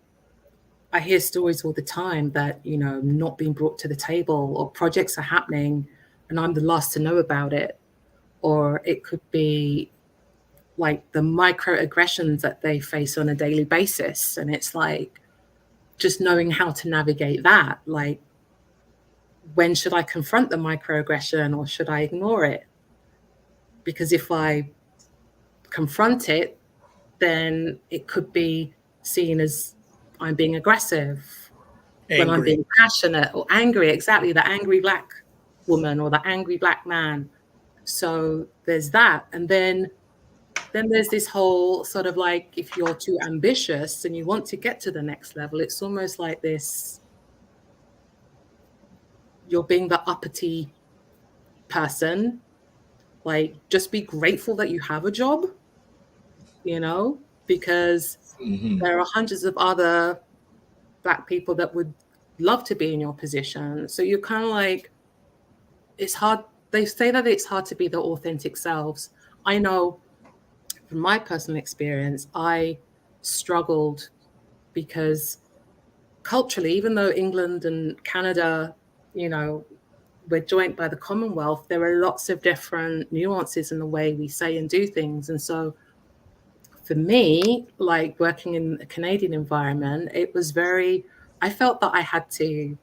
I hear stories all the time that, you know, not being brought to the table, or projects are happening and I'm the last to know about it. Or it could be like the microaggressions that they face on a daily basis. And it's like, just knowing how to navigate that. Like, when should I confront the microaggression or should I ignore it? Because if I confront it, then it could be seen as I'm being aggressive, when I'm being passionate or angry. Exactly, the angry Black woman or the angry Black man. So there's that. And then there's this whole sort of like, if you're too ambitious and you want to get to the next level, it's almost like this, you're being the uppity person. Like, just be grateful that you have a job, you know, because there are hundreds of other Black people that would love to be in your position. So you're kind of like, it's hard. They say that it's hard to be their authentic selves. I know from my personal experience, I struggled because culturally, even though England and Canada, you know, we're joined by the Commonwealth, there are lots of different nuances in the way we say and do things. And so for me, like working in a Canadian environment, it was I felt that I had to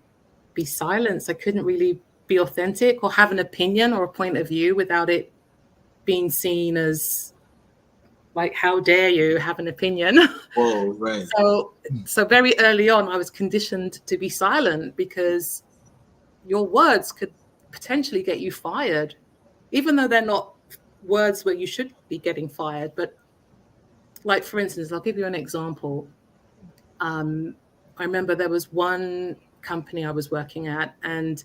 be silenced. I couldn't really be authentic or have an opinion or a point of view without it being seen as like, how dare you have an opinion? Oh, right. So very early on, I was conditioned to be silent because your words could potentially get you fired, even though they're not words where you should be getting fired. But like, for instance, I'll give you an example. I remember there was one company I was working at, and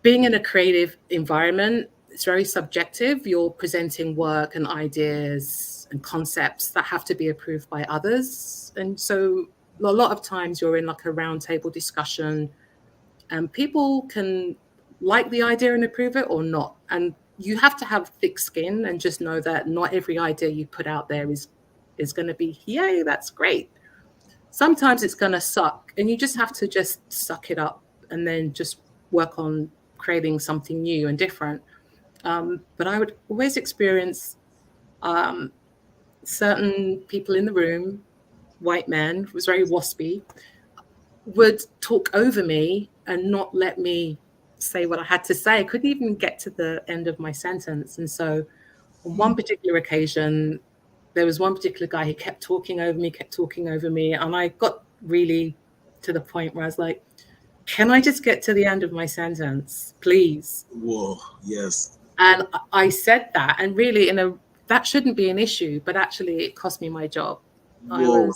being in a creative environment, it's very subjective. You're presenting work and ideas and concepts that have to be approved by others. And so a lot of times you're in like a roundtable discussion, and people can like the idea and approve it or not. And you have to have thick skin and just know that not every idea you put out there is going to be, yay, that's great. Sometimes it's going to suck, and you just have to just suck it up and then just work on creating something new and different. But I would always experience certain people in the room, white men, was very waspy, would talk over me and not let me say what I had to say. I couldn't even get to the end of my sentence. And so on one particular occasion, there was one particular guy who kept talking over me. And I got really to the point where I was like, can I just get to the end of my sentence, please? Whoa, yes. And I said that, and really that shouldn't be an issue, but actually it cost me my job. Whoa.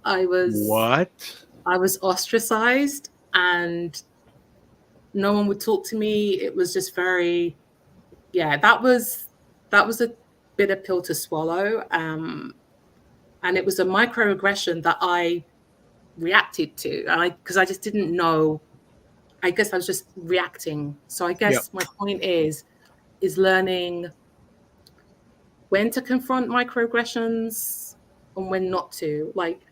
I was ostracized, and no one would talk to me. It was just very, that was a bitter pill to swallow. And it was a microaggression that I reacted to, because I just didn't know. I guess I was just reacting. So I guess my point is learning when to confront microaggressions and when not to. Like,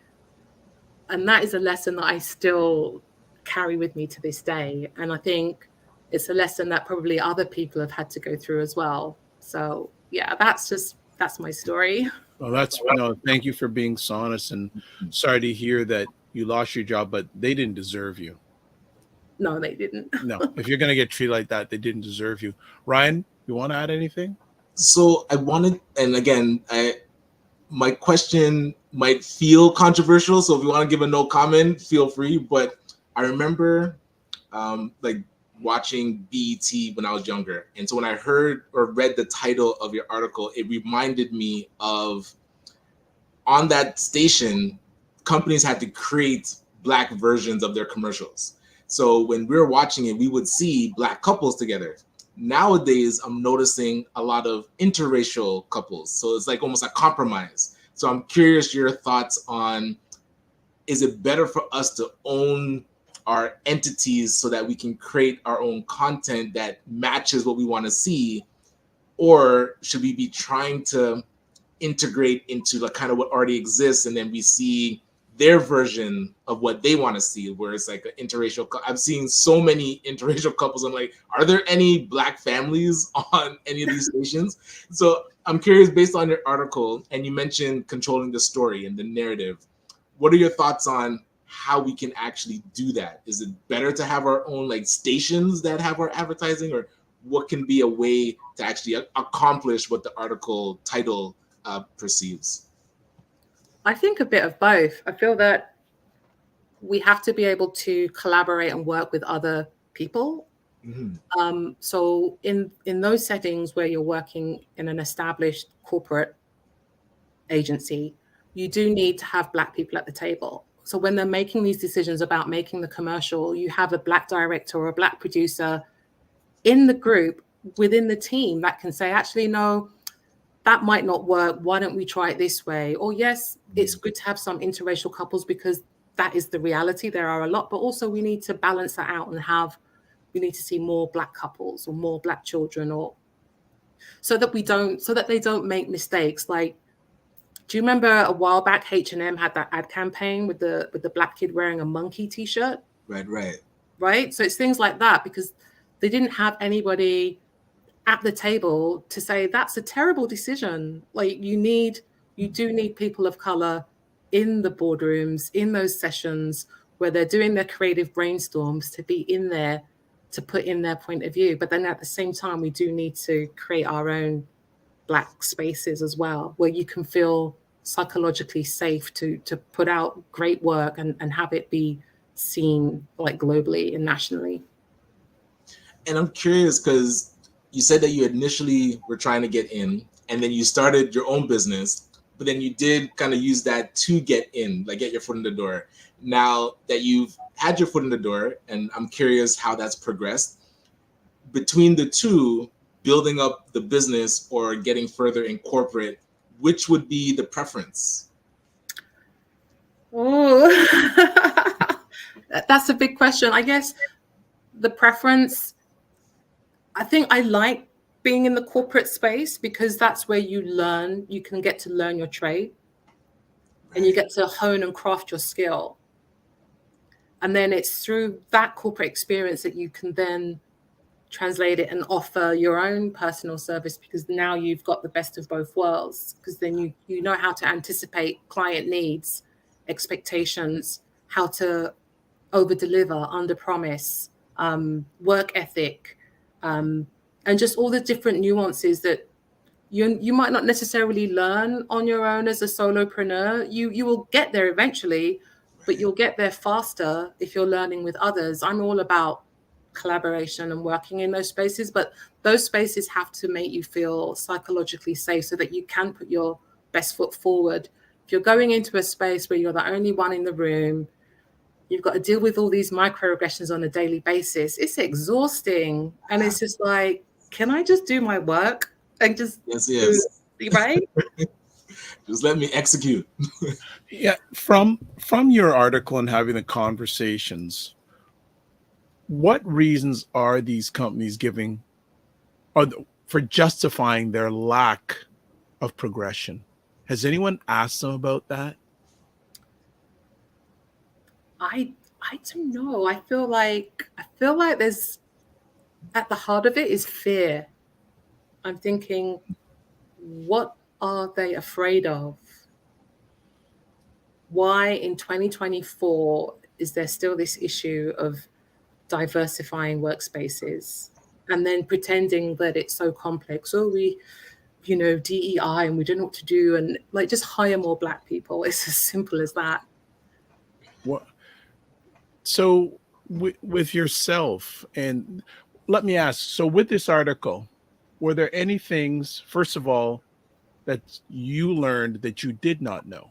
and that is a lesson that I still carry with me to this day. And I think it's a lesson that probably other people have had to go through as well. So yeah, that's that's my story. Well, thank you for being so honest, and sorry to hear that you lost your job, but they didn't deserve you. No, they didn't. No, if you're going to get treated like that, they didn't deserve you. Ryan, you want to add anything? So I wanted, and again, my question might feel controversial, so if you want to give a no comment, feel free. But I remember like watching BET when I was younger. And so when I heard or read the title of your article, it reminded me of, on that station, companies had to create Black versions of their commercials. So when we were watching it, we would see Black couples together. Nowadays, I'm noticing a lot of interracial couples. So it's like almost a compromise. So I'm curious your thoughts on, is it better for us to own our entities so that we can create our own content that matches what we want to see? Or should we be trying to integrate into the kind of what already exists, and then we see their version of what they want to see, where it's like an interracial. I've seen so many interracial couples. I'm like, are there any Black families on any of these stations? So I'm curious, based on your article, and you mentioned controlling the story and the narrative, what are your thoughts on how we can actually do that? Is it better to have our own like stations that have our advertising, or what can be a way to actually accomplish what the article title perceives? I think a bit of both. I feel that we have to be able to collaborate and work with other people. Mm-hmm. So in those settings where you're working in an established corporate agency, you do need to have Black people at the table. So when they're making these decisions about making the commercial, you have a Black director or a Black producer in the group within the team that can say, actually, no, that might not work. Why don't we try it this way? Or yes, it's good to have some interracial couples because that is the reality. There are a lot, but also we need to balance that out and we need to see more Black couples or more Black children, or so that they don't make mistakes. Like, do you remember a while back H&M had that ad campaign with the Black kid wearing a monkey t-shirt? Right. So it's things like that, because they didn't have anybody at the table to say that's a terrible decision. Like, you do need people of color in the boardrooms, in those sessions where they're doing their creative brainstorms, to be in there to put in their point of view. But then at the same time, we do need to create our own Black spaces as well, where you can feel psychologically safe to put out great work and have it be seen like globally and nationally. And I'm curious, because you said that you initially were trying to get in, and then you started your own business, but then you did kind of use that to get in, like get your foot in the door. Now that you've had your foot in the door, and I'm curious how that's progressed, between the two, building up the business or getting further in corporate, which would be the preference? Oh, that's a big question. I guess the preference, I think I like being in the corporate space because that's where you can get to learn your trade, and you get to hone and craft your skill. And then it's through that corporate experience that you can then translate it and offer your own personal service, because now you've got the best of both worlds, because then you know how to anticipate client needs, expectations, how to over deliver, under promise, work ethic, and just all the different nuances that you might not necessarily learn on your own as a solopreneur. You will get there eventually, but you'll get there faster if you're learning with others. I'm all about collaboration and working in those spaces, but those spaces have to make you feel psychologically safe so that you can put your best foot forward. If you're going into a space where you're the only one in the room, you've got to deal with all these microaggressions on a daily basis. It's exhausting. And it's just like, can I just do my work and just yes. Right? Just let me execute. Yeah. From your article and having the conversations, what reasons are these companies giving for justifying their lack of progression? Has anyone asked them about that? I don't know. I feel like there's, at the heart of it is fear. I'm thinking, what are they afraid of? Why in 2024 is there still this issue of diversifying workspaces and then pretending that it's so complex? Oh, we, DEI, and we don't know what to do, and like just hire more Black people. It's as simple as that. What? So with yourself, and let me ask, so with this article, were there any things, first of all, that you learned that you did not know?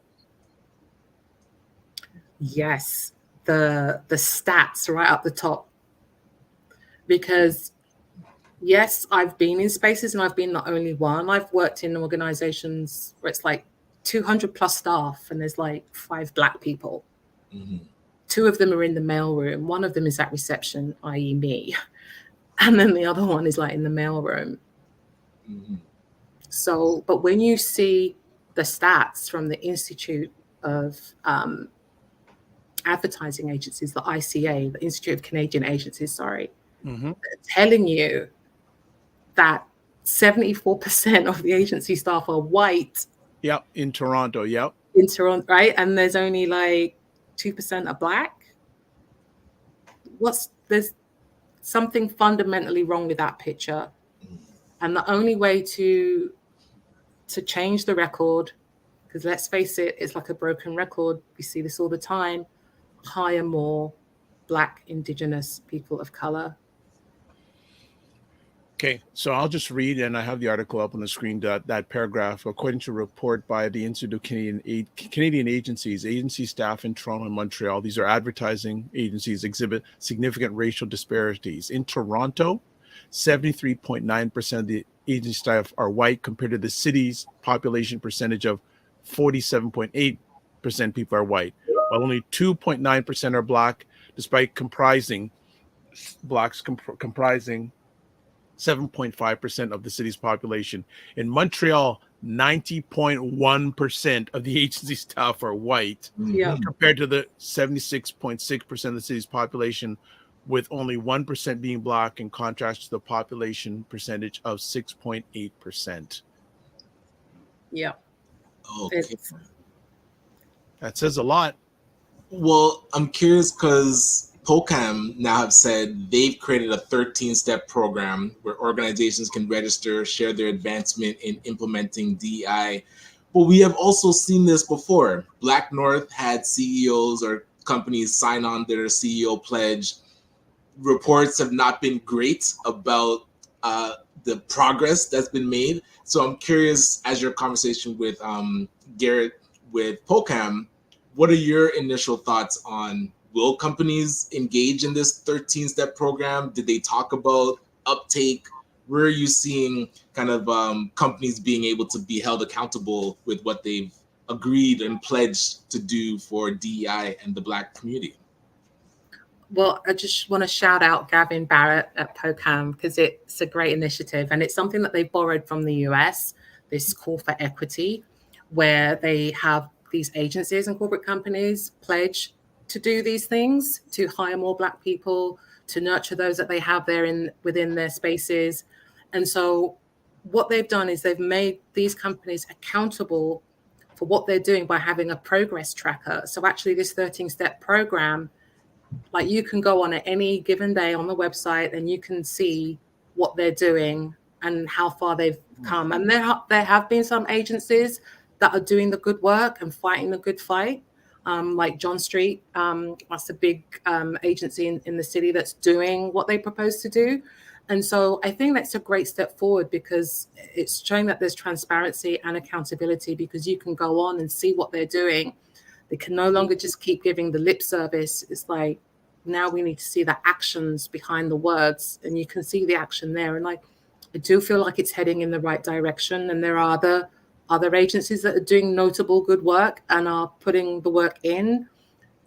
Yes, the stats right up the top. Because yes, I've been in spaces, and I've been not only one. I've worked in organizations where it's like 200 plus staff and there's like 5 Black people. Mm-hmm. 2 of them are in the mailroom. 1 of them is at reception, i.e. me. And then the other one is like in the mailroom. Mm-hmm. So, but when you see the stats from the Institute of Advertising Agencies, the ICA, the Institute of Canadian Agencies, sorry, telling you that 74% of the agency staff are white. Yep, in Toronto, yep. In Toronto, right? And there's only like 2% are Black. There's something fundamentally wrong with that picture. And the only way to change the record, because let's face it, it's like a broken record. We see this all the time. Hire more Black, Indigenous people of color. Okay, so I'll just read, and I have the article up on the screen, that paragraph. According to a report by the Institute of Canadian Agencies, agency staff in Toronto and Montreal, these are advertising agencies, exhibit significant racial disparities. In Toronto, 73.9% of the agency staff are white compared to the city's population percentage of 47.8% people are white, while only 2.9% are Black, despite Blacks comprising 7.5% of the city's population. In Montreal, 90.1% of the agency staff are white, compared to the 76.6% of the city's population, with only 1% being Black, in contrast to the population percentage of 6.8%. Yeah. Okay. That says a lot. Well, I'm curious because POCAM now have said they've created a 13-step program where organizations can register, share their advancement in implementing DEI. But we have also seen this before. Black North had CEOs or companies sign on their CEO pledge. Reports have not been great about the progress that's been made. So I'm curious, as your conversation with Garrett with POCAM, what are your initial thoughts on, will companies engage in this 13-step program? Did they talk about uptake? Where are you seeing kind of companies being able to be held accountable with what they've agreed and pledged to do for DEI and the Black community? Well, I just want to shout out Gavin Barrett at POCAM, because it's a great initiative, and it's something that they borrowed from the US, this call for equity, where they have these agencies and corporate companies pledge to do these things, to hire more Black people, to nurture those that they have there within their spaces. And so what they've done is they've made these companies accountable for what they're doing by having a progress tracker. So actually this 13-step program, like you can go on at any given day on the website and you can see what they're doing and how far they've come. And there have been some agencies that are doing the good work and fighting the good fight. Like John Street, that's a big agency in the city that's doing what they propose to do. And so I think that's a great step forward, because it's showing that there's transparency and accountability, because you can go on and see what they're doing. They can no longer just keep giving the lip service. It's like, now we need to see the actions behind the words, and you can see the action there. And like, I do feel like it's heading in the right direction. And there are other agencies that are doing notable good work and are putting the work in.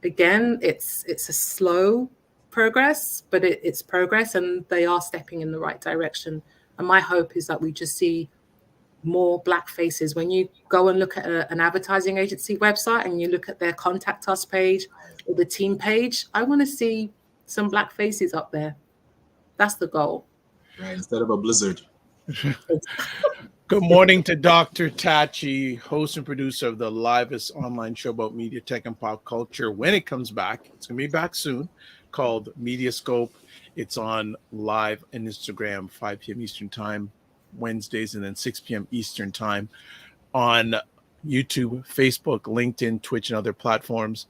Again, it's a slow progress, but it's progress, and they are stepping in the right direction. And my hope is that we just see more Black faces. When you go and look at an advertising agency website and you look at their contact us page or the team page, I want to see some Black faces up there. That's the goal. Right, instead of a blizzard. Good morning to Dr. Tachi, host and producer of the livest online show about media, tech, and pop culture. When it comes back, it's going to be back soon, called Mediascope. It's on live on Instagram, 5 p.m. Eastern Time, Wednesdays, and then 6 p.m. Eastern Time on YouTube, Facebook, LinkedIn, Twitch, and other platforms.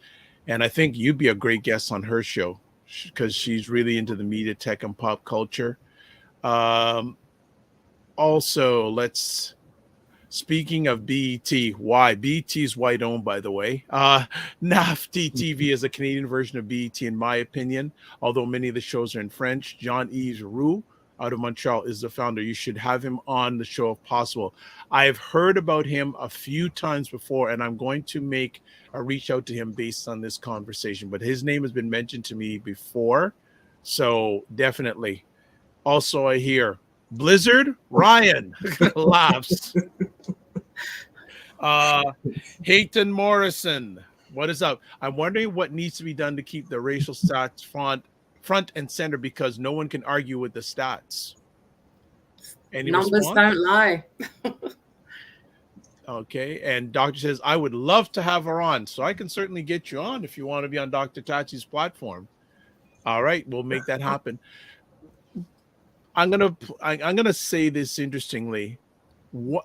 And I think you'd be a great guest on her show because she's really into the media, tech, and pop culture. Also, speaking of BET, why? BET is white owned, by the way. NAFT TV is a Canadian version of BET, in my opinion, although many of the shows are in French. Jean-Yves Roux out of Montreal is the founder. You should have him on the show if possible. I've heard about him a few times before, and I'm going to make a reach out to him based on this conversation, but his name has been mentioned to me before, so definitely. Also, I hear Blizzard Ryan laughs. Hayton Morrison, what is up? I'm wondering what needs to be done to keep the racial stats front and center because no one can argue with the stats. Any Numbers response? don't lie. Okay, and Doctor says I would love to have her on, so I can certainly get you on if you want to be on Dr. Tachi's platform. All right, we'll make that happen. I'm gonna say this interestingly. What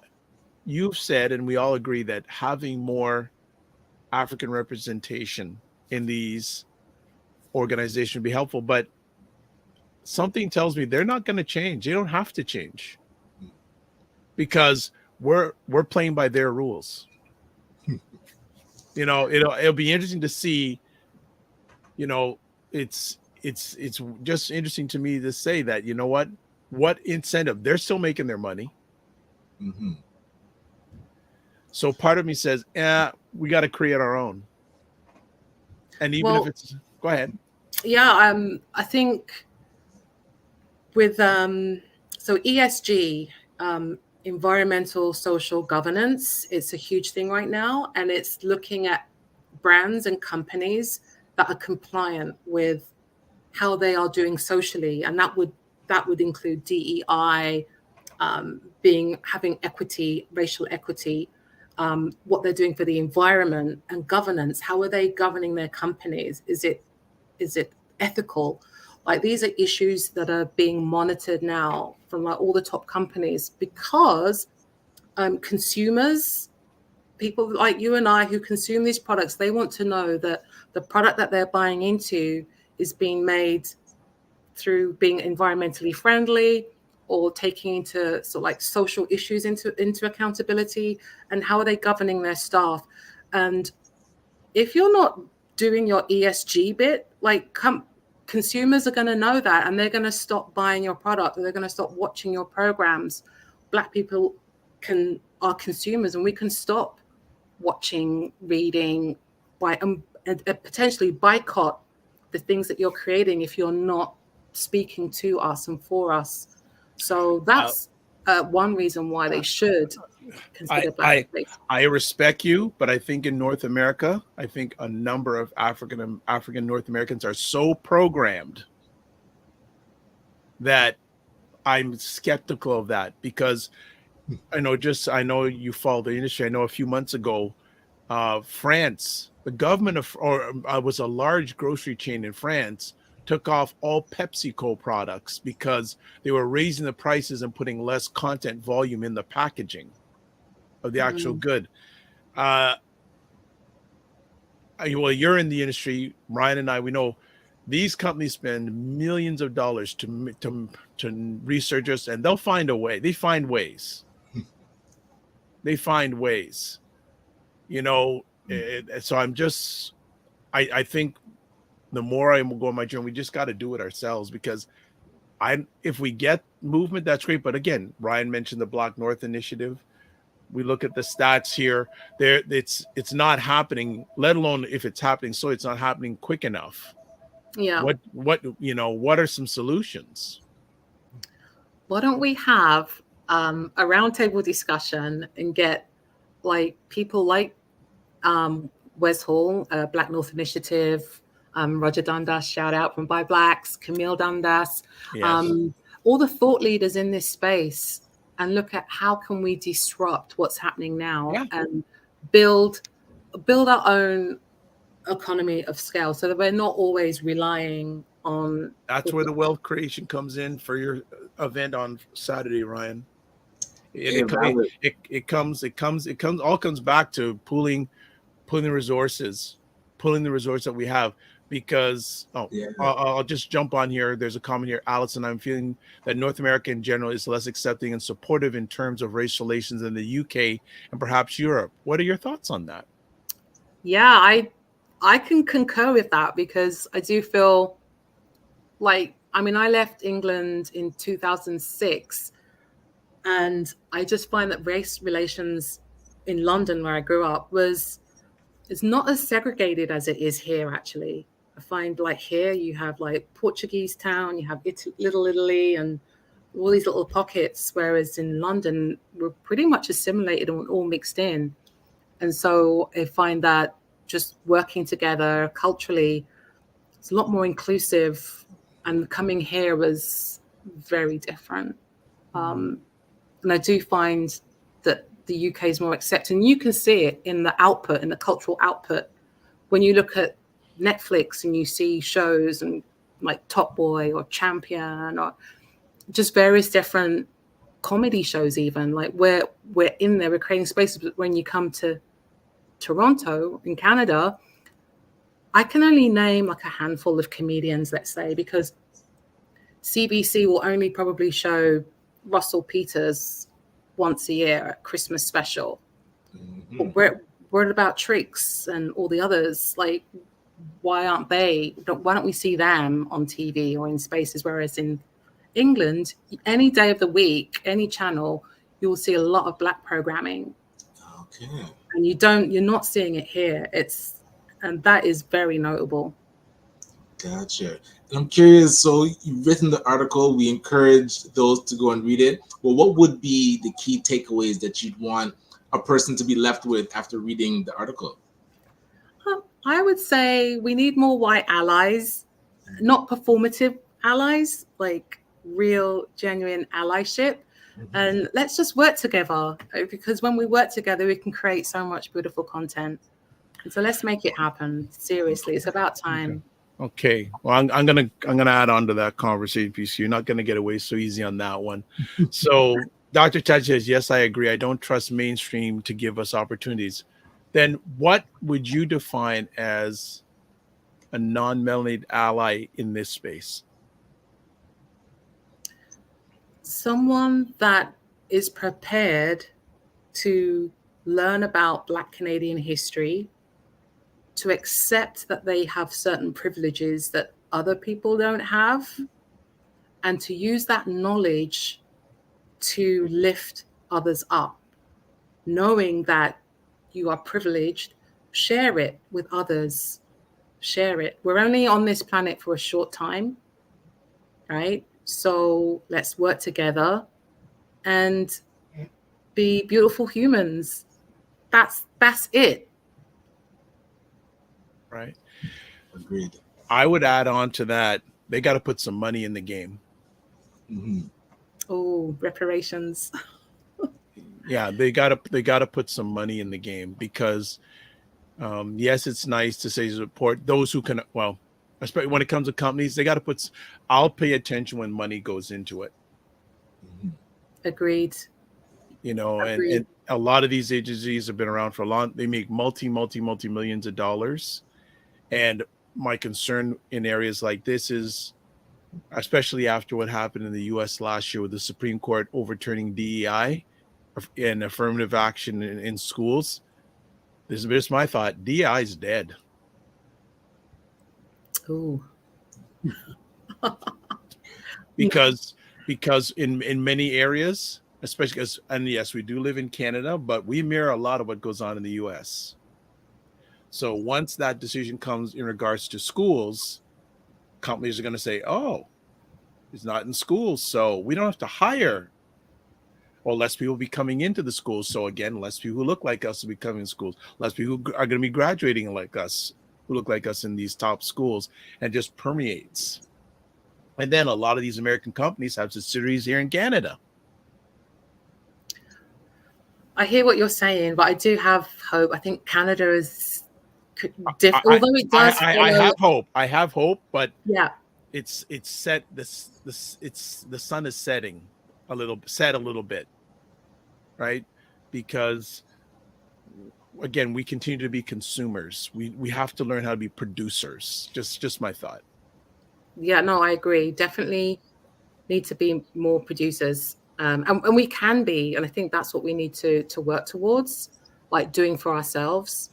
you've said, and we all agree that having more African representation in these organizations would be helpful, but something tells me they're not going to change. They don't have to change because we're playing by their rules. You know, it'll be interesting to see. You know, it's just interesting to me to say that, you know what incentive, they're still making their money. Mm-hmm. So part of me says, we got to create our own. And even if it's, go ahead. Yeah, I think with so ESG, environmental social governance, it's a huge thing right now, and it's looking at brands and companies that are compliant with how they are doing socially, and that would include DEI, having equity, racial equity, what they're doing for the environment and governance. How are they governing their companies? Is it ethical? Like, these are issues that are being monitored now from like all the top companies because consumers, people like you and I who consume these products, they want to know that the product that they're buying into is being made through being environmentally friendly or taking into sort of like social issues into accountability, and how are they governing their staff. And if you're not doing your ESG bit, like consumers are going to know that, and they're going to stop buying your product, or they're going to stop watching your programs. Black people are consumers, and we can stop watching, reading, and potentially boycott the things that you're creating if you're not speaking to us and for us. So that's one reason why they should consider blackface. I respect you, but I think in North America, I think a number of African North Americans are so programmed that I'm skeptical of that, because I know you follow the industry. I know a few months ago, France, the government was a large grocery chain in France, took off all PepsiCo products because they were raising the prices and putting less content volume in the packaging of the actual good. Well, you're in the industry, Ryan and I, we know these companies spend millions of dollars to research us, and they'll find a way. They find ways. You know, so I think the more I go on my journey, we just got to do it ourselves, because if we get movement, that's great. But again, Ryan mentioned the Black North Initiative. We look at the stats here. It's not happening, let alone if it's happening, so it's not happening quick enough. Yeah. What are some solutions? Why don't we have a roundtable discussion and get like people like Wes Hall, Black North Initiative, Roger Dundas, shout out from Buy Blacks, Camille Dundas, Yes. all the thought leaders in this space and look at how can we disrupt what's happening now Yeah. and build our own economy of scale so that we're not always relying on. That's where the wealth creation comes in for your event on Saturday, Ryan. It comes back to pulling the resources that we have, because I'll just jump on here. There's a comment here, Allison. I'm feeling that North America in general is less accepting and supportive in terms of race relations than the UK and perhaps Europe. What are your thoughts on that? Yeah, I can concur with that, because I do feel like, I mean, I left England in 2006, and I just find that race relations in London, where I grew up, it's not as segregated as it is here, actually. I find like here you have like Portuguese town, you have Little Italy and all these little pockets, whereas in London, we're pretty much assimilated and all mixed in. And so I find that just working together culturally, it's a lot more inclusive, and coming here was very different. And I do find that the UK is more accepting. You can see it in the output, in the cultural output. When you look at Netflix and you see shows and like Top Boy or Champion or just various different comedy shows, even like we're in there, we're creating spaces. But when you come to Toronto in Canada, I can only name like a handful of comedians, let's say, because CBC will only probably show Russell Peters once a year at Christmas special. What about Tricks and all the others? Like, why don't we see them on TV or in spaces? Whereas in England, any day of the week, any channel, you will see a lot of Black programming. Okay. And you're not seeing it here. And that is very notable. Gotcha. And I'm curious, so you've written the article, we encourage those to go and read it. Well, what would be the key takeaways that you'd want a person to be left with after reading the article? I would say we need more white allies, not performative allies, like real, genuine allyship. And let's just work together, because when we work together, we can create so much beautiful content. And so let's make it happen. Seriously, it's about time. Okay. Well, I'm gonna add on to that conversation piece. You're not gonna get away so easy on that one. So Dr. Ted says, yes, I agree. I don't trust mainstream to give us opportunities. Then what would you define as a non-melanated ally in this space? Someone that is prepared to learn about Black Canadian history, to accept that they have certain privileges that other people don't have, and to use that knowledge to lift others up, knowing that you are privileged. Share it with others. Share it. We're only on this planet for a short time, right? So let's work together and be beautiful humans. That's it. Right. Agreed. I would add on to that, they got to put some money in the game. Oh, reparations. Yeah, they gotta put some money in the game, because yes, it's nice to say support those who can. Well, especially when it comes to companies, they got to put. I'll pay attention when money goes into it. Agreed. You know, Agreed. and a lot of these agencies have been around for a long. They make multi millions of dollars, and my concern in areas like this is, especially after what happened in the U.S. last year with the Supreme Court overturning DEI and affirmative action in schools. This is my thought. DEI is dead. Ooh. because in many areas, especially because, and yes, we do live in Canada, but we mirror a lot of what goes on in the U.S. So once that decision comes in regards to schools, companies are going to say, oh, it's not in schools, so we don't have to hire, or less people be coming into the schools. So again, less people who look like us will be coming to schools. Less people who are going to be graduating like us, who look like us in these top schools, and just permeates. And then a lot of these American companies have subsidiaries here in Canada. I hear what you're saying, but I do have hope. I think Canada is although it does I have hope. I have hope, but yeah, it's set. It's the sun is setting a little bit, right? Because again, we continue to be consumers. We have to learn how to be producers. Just my thought. Yeah, no, I agree. Definitely need to be more producers. And we can be, and I think that's what we need to work towards, like doing for ourselves,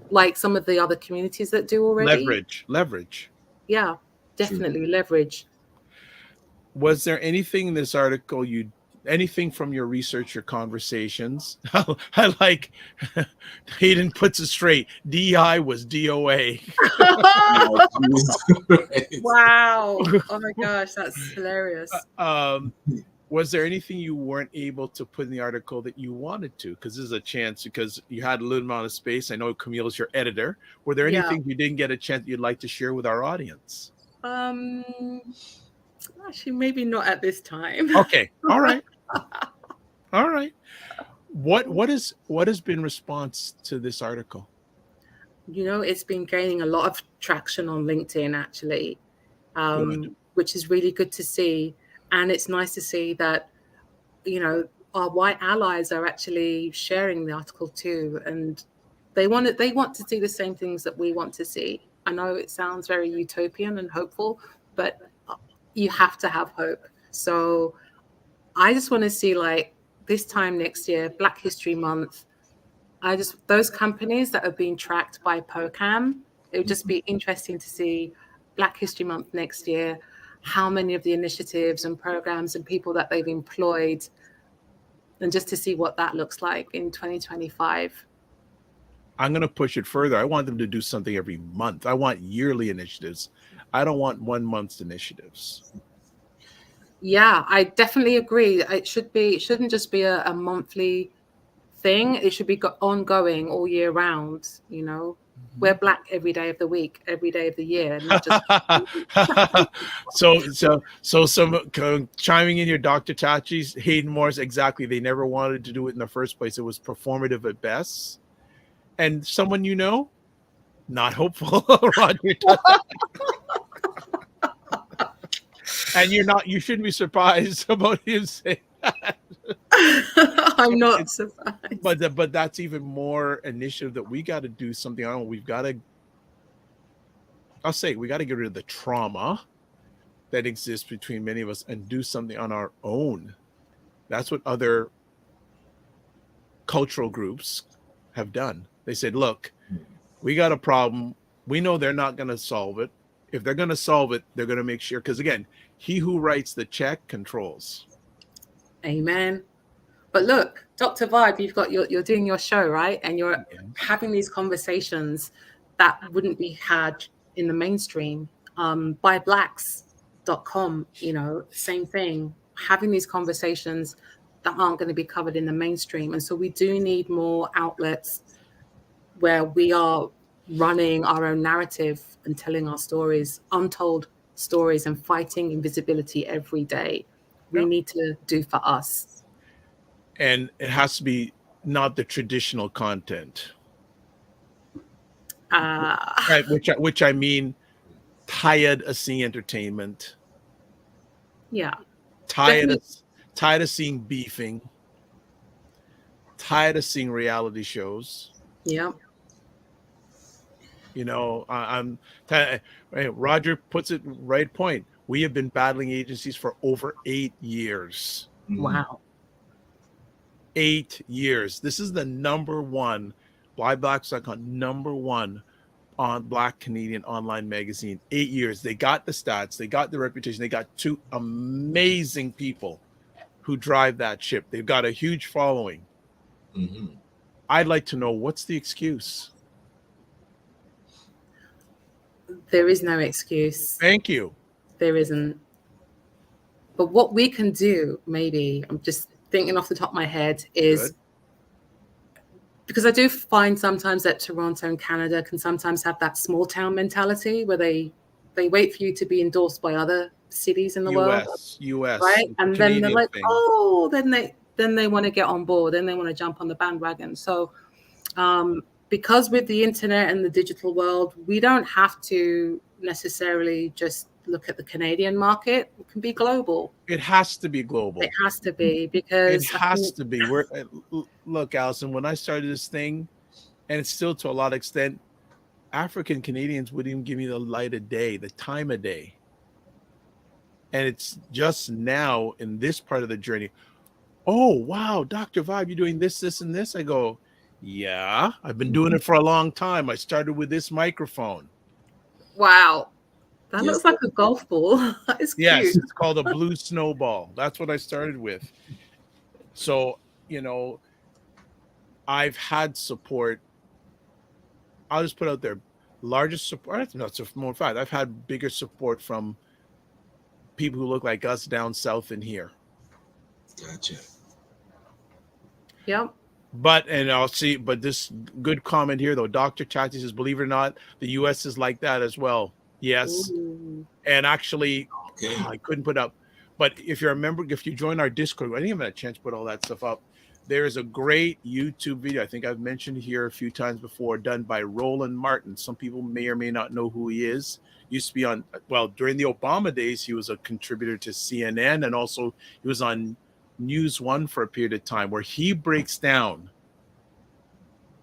like some of the other communities that do already. Leverage. Yeah, definitely leverage. Was there anything in this article anything from your research or conversations? I like Hayden puts it straight. DI was DOA. Wow. Oh my gosh, that's hilarious. Was there anything you weren't able to put in the article that you wanted to? Because this is a chance, because you had a little amount of space. I know Camille is your editor. Were there anything you didn't get a chance that you'd like to share with our audience? Actually, maybe not at this time. Okay. All right. All right. What has been response to this article? It's been gaining a lot of traction on LinkedIn, actually, which is really good to see. And it's nice to see that, our white allies are actually sharing the article too. And they want to see the same things that we want to see. I know it sounds very utopian and hopeful, but you have to have hope. So I just want to see, like, this time next year, Black History Month, those companies that are being tracked by POCAM, it would just be interesting to see Black History Month next year, how many of the initiatives and programs and people that they've employed, and just to see what that looks like in 2025. I'm going to push it further. I want them to do something every month. I want yearly initiatives. I don't want 1 month's initiatives. Yeah, I definitely agree. It shouldn't just be a monthly thing. It should be ongoing all year round. We're Black every day of the week, every day of the year. Not just... so some chiming in your Dr. Tachi's Hayden Morris, exactly. They never wanted to do it in the first place. It was performative at best. And someone not hopeful, Roger. And you shouldn't be surprised about him saying that. I'm not surprised. But that's even more initiative that we got to do something on. We got to get rid of the trauma that exists between many of us and do something on our own. That's what other cultural groups have done. They said, look, we got a problem. We know they're not going to solve it. If they're going to solve it, they're going to make sure, because again, he who writes the check controls. Amen. But look, Dr. Vibe, you're doing your show, right? And you're having these conversations that wouldn't be had in the mainstream. Byblacks.com, same thing. Having these conversations that aren't going to be covered in the mainstream. And so we do need more outlets where we are running our own narrative and telling our stories, untold stories, and fighting invisibility every day. We need to do for us. And it has to be not the traditional content. Right, which I mean, tired of seeing entertainment. Yeah. Tired of seeing beefing. Tired of seeing reality shows. Yeah. Roger puts it right point. We have been battling agencies for over 8 years. Wow. 8 years. This is the number one, Byblacks.com, number one on Black Canadian online magazine. 8 years. They got the stats. They got the reputation. They got 2 amazing people who drive that ship. They've got a huge following. Mm-hmm. I'd like to know, what's the excuse? There is no excuse. Thank you. There isn't. But what we can do, maybe, I'm just thinking off the top of my head, is because I do find sometimes that Toronto and Canada can sometimes have that small town mentality where they wait for you to be endorsed by other cities in the world. US. Right? And then they're like, then then they want to get on board, then they want to jump on the bandwagon. So because with the internet and the digital world, we don't have to necessarily just look at the Canadian market. It can be global. It has to be global. It has to be, because it has to be. Look, Allison, when I started this thing, and it's still to a lot of extent, African Canadians wouldn't even give me the light of day, the time of day. And it's just now in this part of the journey. Oh, wow, Dr. Vibe, you're doing this, this, and this. I go, yeah, I've been doing it for a long time. I started with this microphone. Wow. That looks like a golf ball. That is cute. Yes, it's called a blue snowball. That's what I started with. So, you know, I've had support. I'll just put out there, largest support. Not so more fact. I've had bigger support from people who look like us down south and here. Gotcha. Yep. But this good comment here though. Dr. Chachi says, believe it or not, the US is like that as well. Yes. Ooh. And actually, I couldn't put up. But if you remember, if you join our Discord, I didn't even have a chance to put all that stuff up. There is a great YouTube video, I think I've mentioned here a few times before, done by Roland Martin. Some people may or may not know who he is. Used to be on, well, during the Obama days, he was a contributor to CNN, and also he was on News One for a period of time, where he breaks down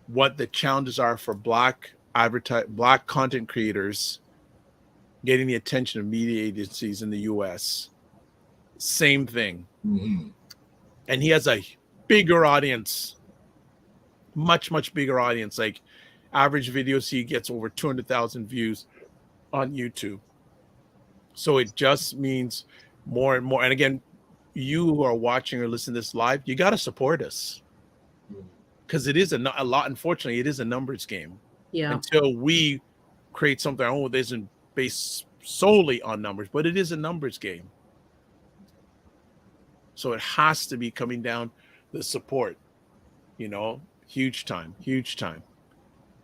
what the challenges are for Black content creators getting the attention of media agencies in the US. Same thing. Mm-hmm. And he has a bigger audience, much bigger audience. Like average videos, he gets over 200,000 views on YouTube. So it just means more and more. And again, you who are watching or listening to this live, you got to support us, because it is a lot. Unfortunately, it is a numbers game. Yeah. Until we create something our own that isn't based solely on numbers, but it is a numbers game. So it has to be coming down the support, you know, huge time.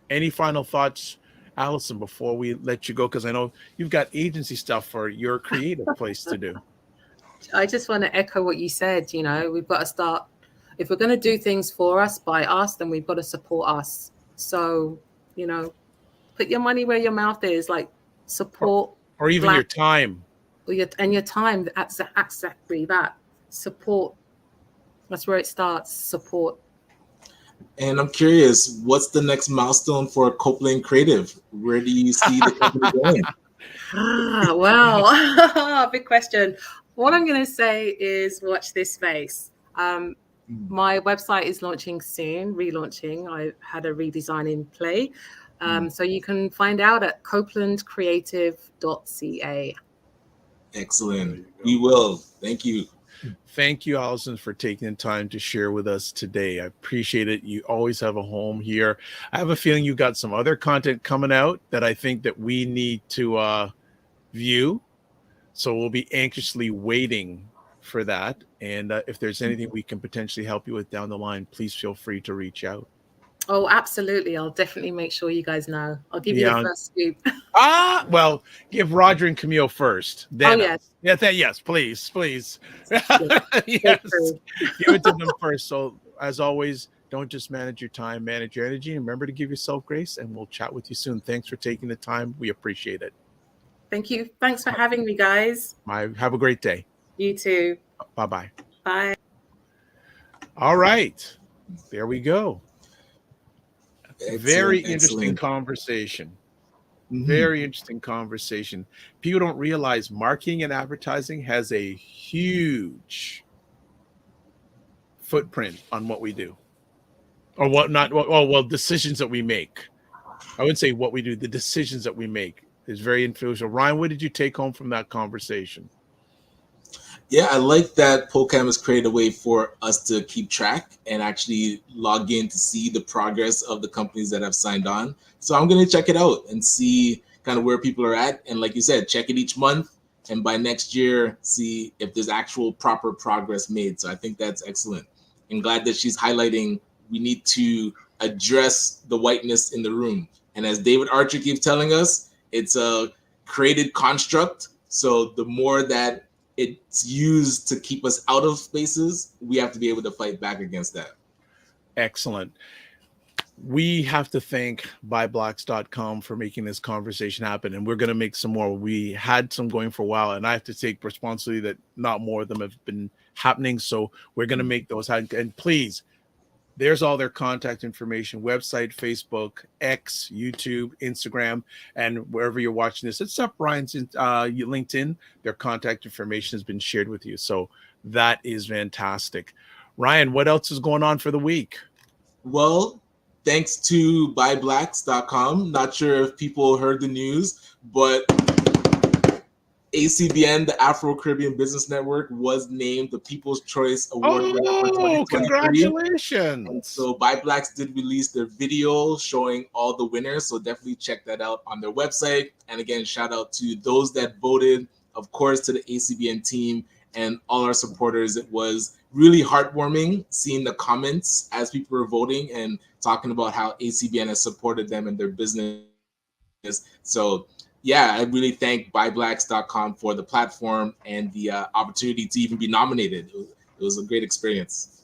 Any final thoughts, Allison, before we let you go? Because I know you've got agency stuff for your creative place to do. I just want to echo what you said. You know, we've got to start, if we're going to do things for us, by us, then we've got to support us. So, you know, put your money where your mouth is, like support. Or even your time. Your time, exactly that. Support. That's where it starts, support. And I'm curious, what's the next milestone for Copeland Creative? Where do you see the company going? Well, big question. What I'm going to say is watch this space. My website is launching soon, relaunching. I had a redesign in play. So you can find out at copelandcreative.ca. Excellent. We will. Thank you. Thank you, Allison, for taking the time to share with us today. I appreciate it. You always have a home here. I have a feeling you got some other content coming out that I think that we need to view. So we'll be anxiously waiting for that. And if there's anything we can potentially help you with down the line, please feel free to reach out. Oh, absolutely. I'll definitely make sure you guys know. I'll give you the first scoop. Well, give Roger and Camille first. Then yes. Yes, please. Yes. Give it to them first. So as always, don't just manage your time, manage your energy. And remember to give yourself grace, and we'll chat with you soon. Thanks for taking the time. We appreciate it. Thank you. Thanks for having me, guys. Have a great day. You too. Bye-bye. Bye. All right. There we go. Excellent, Very interesting conversation. Mm-hmm. Very interesting conversation. People don't realize marketing and advertising has a huge footprint on what we do, or what not. Well, decisions that we make. I wouldn't say what we do. The decisions that we make is very influential. Ryan, what did you take home from that conversation? Yeah, I like that PoleCam has created a way for us to keep track and actually log in to see the progress of the companies that have signed on. So I'm going to check it out and see kind of where people are at. And like you said, check it each month. And by next year, see if there's actual proper progress made. So I think that's excellent. I'm glad that she's highlighting we need to address the whiteness in the room. And as David Archer keeps telling us, it's a created construct. So the more that it's used to keep us out of spaces, we have to be able to fight back against that. Excellent. We have to thank buyblacks.com for making this conversation happen, and we're going to make some more. We had some going for a while, and I have to take responsibility that not more of them have been happening, so we're going to make those happen. And please, there's all their contact information: website, Facebook, X, YouTube, Instagram, and wherever you're watching this, except Ryan's LinkedIn, their contact information has been shared with you. So that is fantastic. Ryan, what else is going on for the week? Well, thanks to buyblacks.com. Not sure if people heard the news, but ACBN, the Afro Caribbean Business Network, was named the People's Choice Award winner for 2023. Congratulations. And so Buy Blacks did release their video showing all the winners. So definitely check that out on their website. And again, shout out to those that voted, of course, to the ACBN team and all our supporters. It was really heartwarming seeing the comments as people were voting and talking about how ACBN has supported them in their business. So yeah, I really thank buyblacks.com for the platform and the opportunity to even be nominated. It was a great experience.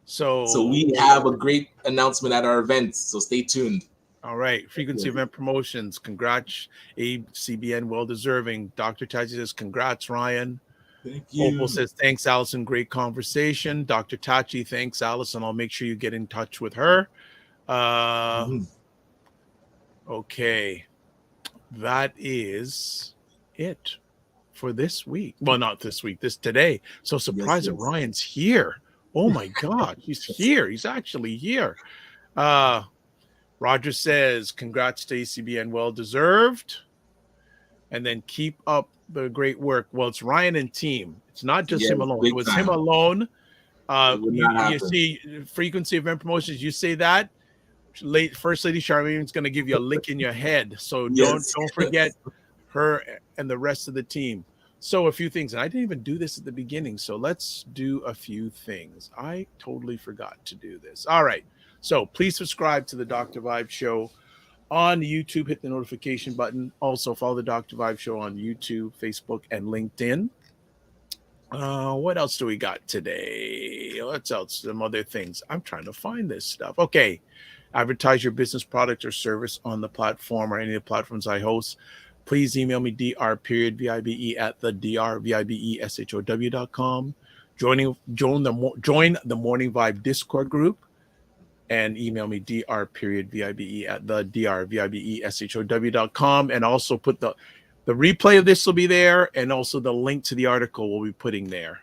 So we have a great announcement at our event, so stay tuned. All right. Frequency Event Promotions. Congrats, ACBN, well deserving. Dr. Tachi says, congrats, Ryan. Thank you. Opal says, thanks, Allison. Great conversation. Dr. Tachi, thanks, Allison. I'll make sure you get in touch with her. Okay. That is it for this week. Well, not this week, today. So surprised that Ryan's here. Oh my God, he's here. He's actually here. Roger says, congrats to ACBN, well deserved. And then keep up the great work. Well, it's Ryan and team. It's not just him alone. It was him alone. You see, Frequency Event Promotions, you say that, First Lady Charmaine is going to give you a lick in your head. So don't forget her and the rest of the team. So a few things, and I didn't even do this at the beginning. So let's do a few things. I totally forgot to do this. All right. So please subscribe to the Dr. Vibe Show on YouTube. Hit the notification button. Also follow the Dr. Vibe Show on YouTube, Facebook, and LinkedIn. What else do we got today? What's else? Some other things. I'm trying to find this stuff. Okay. Advertise your business product or service on the platform or any of the platforms I host. Please email me dr.vibe at the drvibeshow.com. Join the Morning Vibe Discord group and email me dr.vibe at the drvibeshow.com. And also put the replay of this will be there, and also the link to the article we'll be putting there.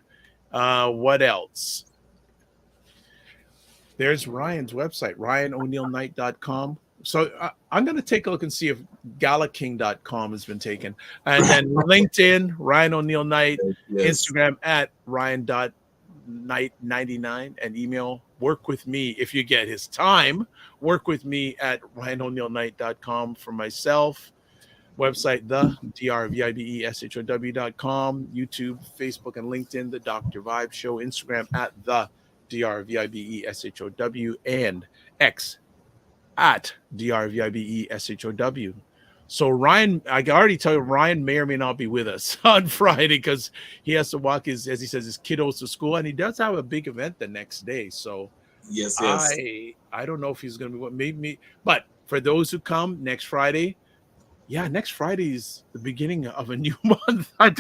What else? There's Ryan's website, ryanoneilknight.com. So I'm going to take a look and see if galaking.com has been taken. And then LinkedIn, Ryan Oneil Knight, Instagram at ryan.knight99, and email work with me if you get his time. Work with me at ryanoneilknight.com for myself. Website, the drvibeshow.com. YouTube, Facebook, and LinkedIn, the Dr. Vibe Show. Instagram at the drvibeshow, and X at drvibeshow. So Ryan, I can already tell you, Ryan may or may not be with us on Friday because he has to walk his, as he says, his kiddos to school, and he does have a big event the next day. So I don't know if he's going to be what maybe, but for those who come next Friday, next Friday is the beginning of a new month. Like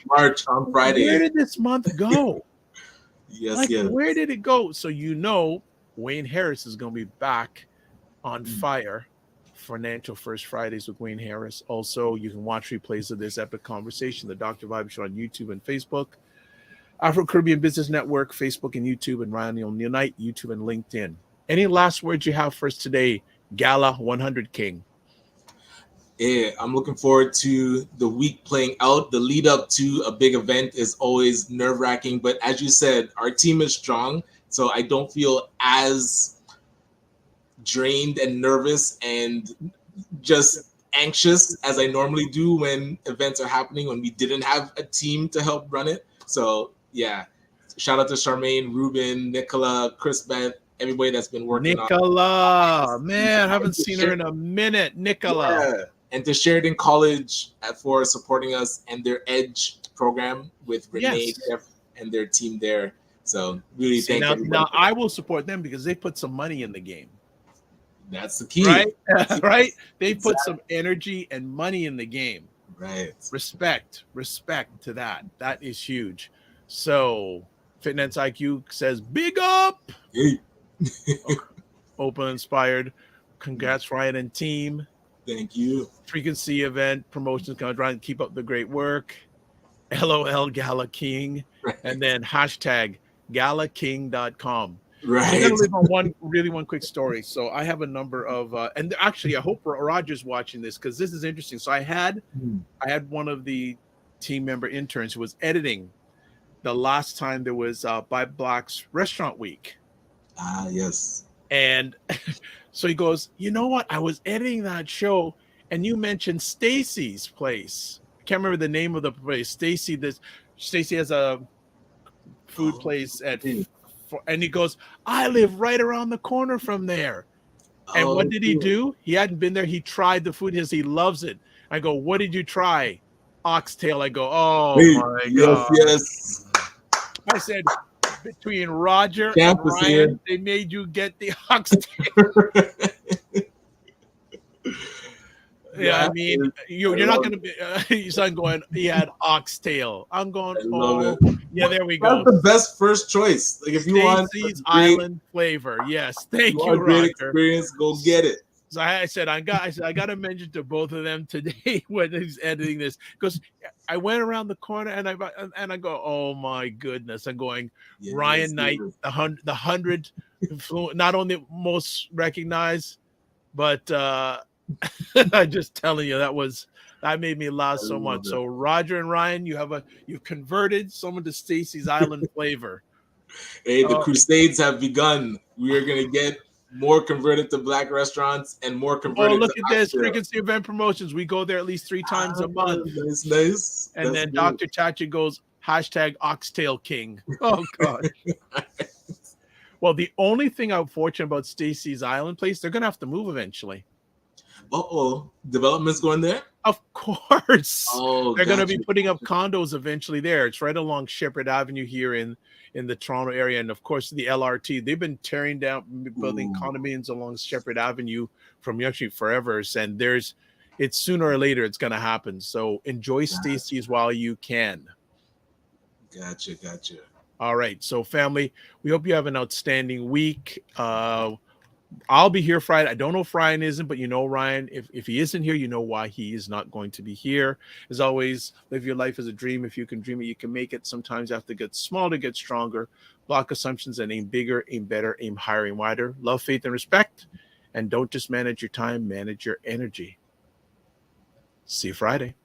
March on Friday. Where did this month go? Where did it go? So Wayne Harris is going to be back on fire. Financial First Fridays with Wayne Harris. Also, you can watch replays of this epic conversation, the Dr. Vibe Show on YouTube and Facebook. Afro Caribbean Business Network, Facebook and YouTube, and Ryan Oneil Knight, YouTube and LinkedIn. Any last words you have for us today, Gala 100 King? Yeah, I'm looking forward to the week playing out. The lead up to a big event is always nerve-wracking, but as you said, our team is strong, so I don't feel as drained and nervous and just anxious as I normally do when events are happening, when we didn't have a team to help run it. So yeah, shout out to Charmaine, Ruben, Nicola, Chris Beth, everybody that's been working Nicola, man, I haven't seen her in a minute. Nicola. and to Sheridan College for supporting us and their Edge program with Renee Jeff and their team there. So really thank you. Now I will support them because they put some money in the game. That's the key. Right? Right? They put some energy and money in the game. Right. Respect to that. That is huge. So Fitness IQ says, big up. Hey. Open Inspired. Congrats, Ryan and team. Thank you. Frequency event promotions going to keep up the great work. LOL Gala King. Right. And then hashtag galaking.com. Right. I'm going to leave on one quick story. So I have a number of, and actually I hope Roger's watching this because this is interesting. So I had one of the team member interns who was editing the last time there was By Black's Restaurant Week. Ah, yes. And so he goes, you know what? I was editing that show and you mentioned Stacy's place. I can't remember the name of the place. Stacy has a food place and he goes, I live right around the corner from there. And what did he do? He hadn't been there. He tried the food. He loves it. I go, what did you try? Oxtail. I go, oh my God. Yes. I said, between Roger and Ryan, they made you get the oxtail. Yeah, I mean, you're not going to be. He's going. He had oxtail. I'm going. Oh, yeah. There we go. That's the best first choice. Like if you want Stacey's Island flavor. Yes, thank you, Roger. Great experience. Go get it. So I said I got to mention to both of them today when he's editing this because I went around the corner and I go, oh my goodness! I'm going Ryan Knight, the 100, not only most recognized, but I'm just telling you that made me laugh so much. So Roger and Ryan, you've converted someone to Stacey's Island flavor. Hey, the crusades have begun. We are gonna get more converted to Black restaurants and more converted. Oh, look to at this frequency event promotions. We go there at least 3 times a month. Nice. And then Dr. Chachi goes hashtag Oxtail King. Oh God. Well, the only thing I'm fortunate about Stacey's Island place, they're gonna have to move eventually. Development's going there? Of course. Oh, they're going to be putting up condos eventually there. It's right along Shepherd Avenue here in the Toronto area. And of course, the LRT, they've been tearing down, building condominiums along Shepherd Avenue from actually forever. And it's sooner or later, it's going to happen. So enjoy Stacey's while you can. Gotcha. All right. So family, we hope you have an outstanding week. I'll be here Friday. I don't know if Ryan isn't, but you know Ryan, if he isn't here, you know why he is not going to be here. As always, live your life as a dream. If you can dream it, you can make it. Sometimes you have to get small to get stronger. Block assumptions and aim bigger, aim better, aim higher, aim wider. Love, faith, and respect. And don't just manage your time, manage your energy. See you Friday.